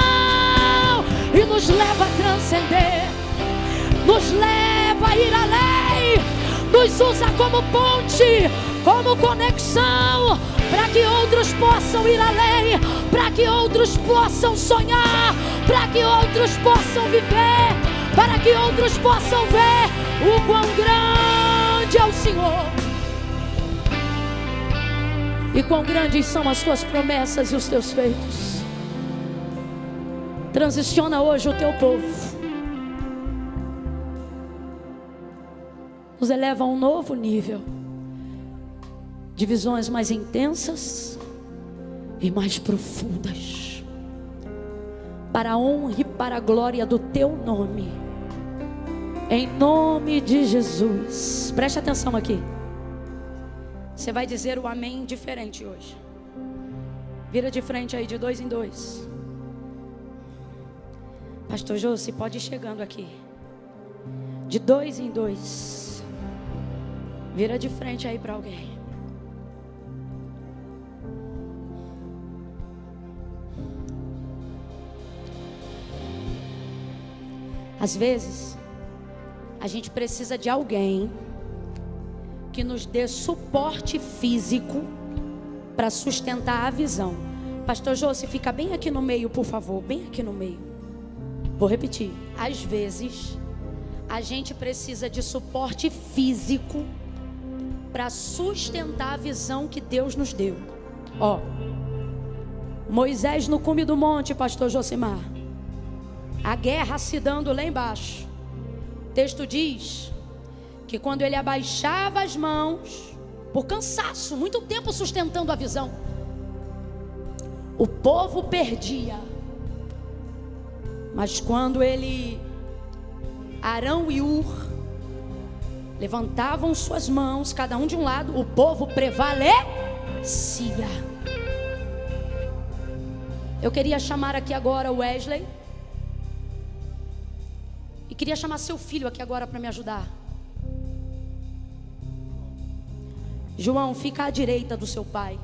[SPEAKER 1] e nos leva a transcender, nos leva a ir além, nos usa como ponte, como conexão, para que outros possam ir além, para que outros possam sonhar, para que outros possam viver, para que outros possam ver o quão grande é o Senhor e quão grandes são as tuas promessas e os teus feitos. Transiciona hoje o teu povo, nos eleva a um novo nível de visões mais intensas e mais profundas, para a honra e para a glória do teu nome, em nome de Jesus. Preste atenção aqui, você vai dizer o amém diferente hoje. Vira de frente aí, de 2 em 2. Pastor José, pode ir chegando aqui, de 2 em 2. Vira de frente aí para alguém. Às vezes, a gente precisa de alguém que nos dê suporte físico para sustentar a visão. Pastor José, fica bem aqui no meio, por favor, bem aqui no meio. Vou repetir. Às vezes, a gente precisa de suporte físico para sustentar a visão que Deus nos deu. Ó, Moisés no cume do monte, pastor Josimar, a guerra se dando lá embaixo. O texto diz que quando ele abaixava as mãos, por cansaço, muito tempo sustentando a visão, o povo perdia. Mas quando Arão e Ur levantavam suas mãos, cada um de um lado, o povo prevalecia. Eu queria chamar aqui agora o Wesley, e queria chamar seu filho aqui agora para me ajudar. João, fica à direita do seu pai.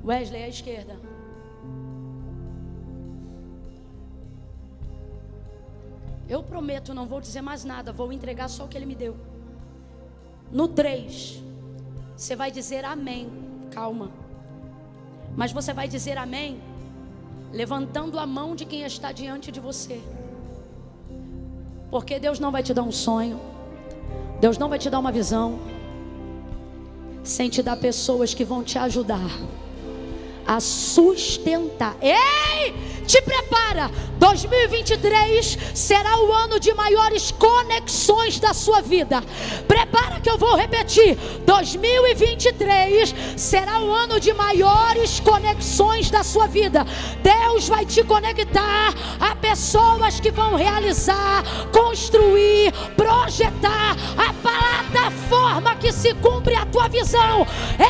[SPEAKER 1] Wesley à esquerda. Eu prometo, não vou dizer mais nada, vou entregar só o que ele me deu. No 3, você vai dizer amém. Calma. Mas você vai dizer amém levantando a mão de quem está diante de você. Porque Deus não vai te dar um sonho, Deus não vai te dar uma visão, sem te dar pessoas que vão te ajudar a sustentar. Ei, te prepara, 2023 será o ano de maiores conexões da sua vida. Prepara que eu vou repetir, 2023 será o ano de maiores conexões da sua vida. Deus vai te conectar a pessoas que vão realizar, construir, projetar a plataforma que se cumpre a tua visão.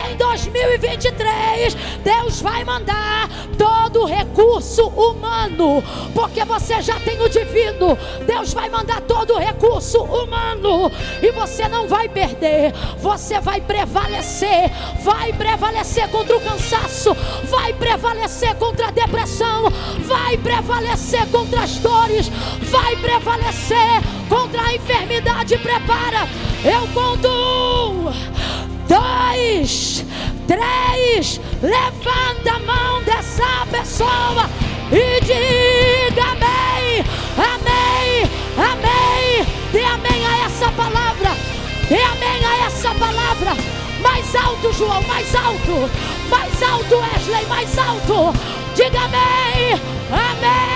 [SPEAKER 1] Em 2023 Deus vai mandar todo o recurso humano, porque você já tem o divino. Deus vai mandar todo o recurso humano e você não vai perder. Você vai prevalecer contra o cansaço, vai prevalecer contra a depressão, vai prevalecer contra as dores, vai prevalecer contra a enfermidade. Prepara, eu conto 1, 2, 3, levanta a mão dessa pessoa e diga amém, amém, amém. Dê amém a essa palavra, dê amém a essa palavra. Mais alto, João, mais alto, Wesley, mais alto. Diga amém, amém.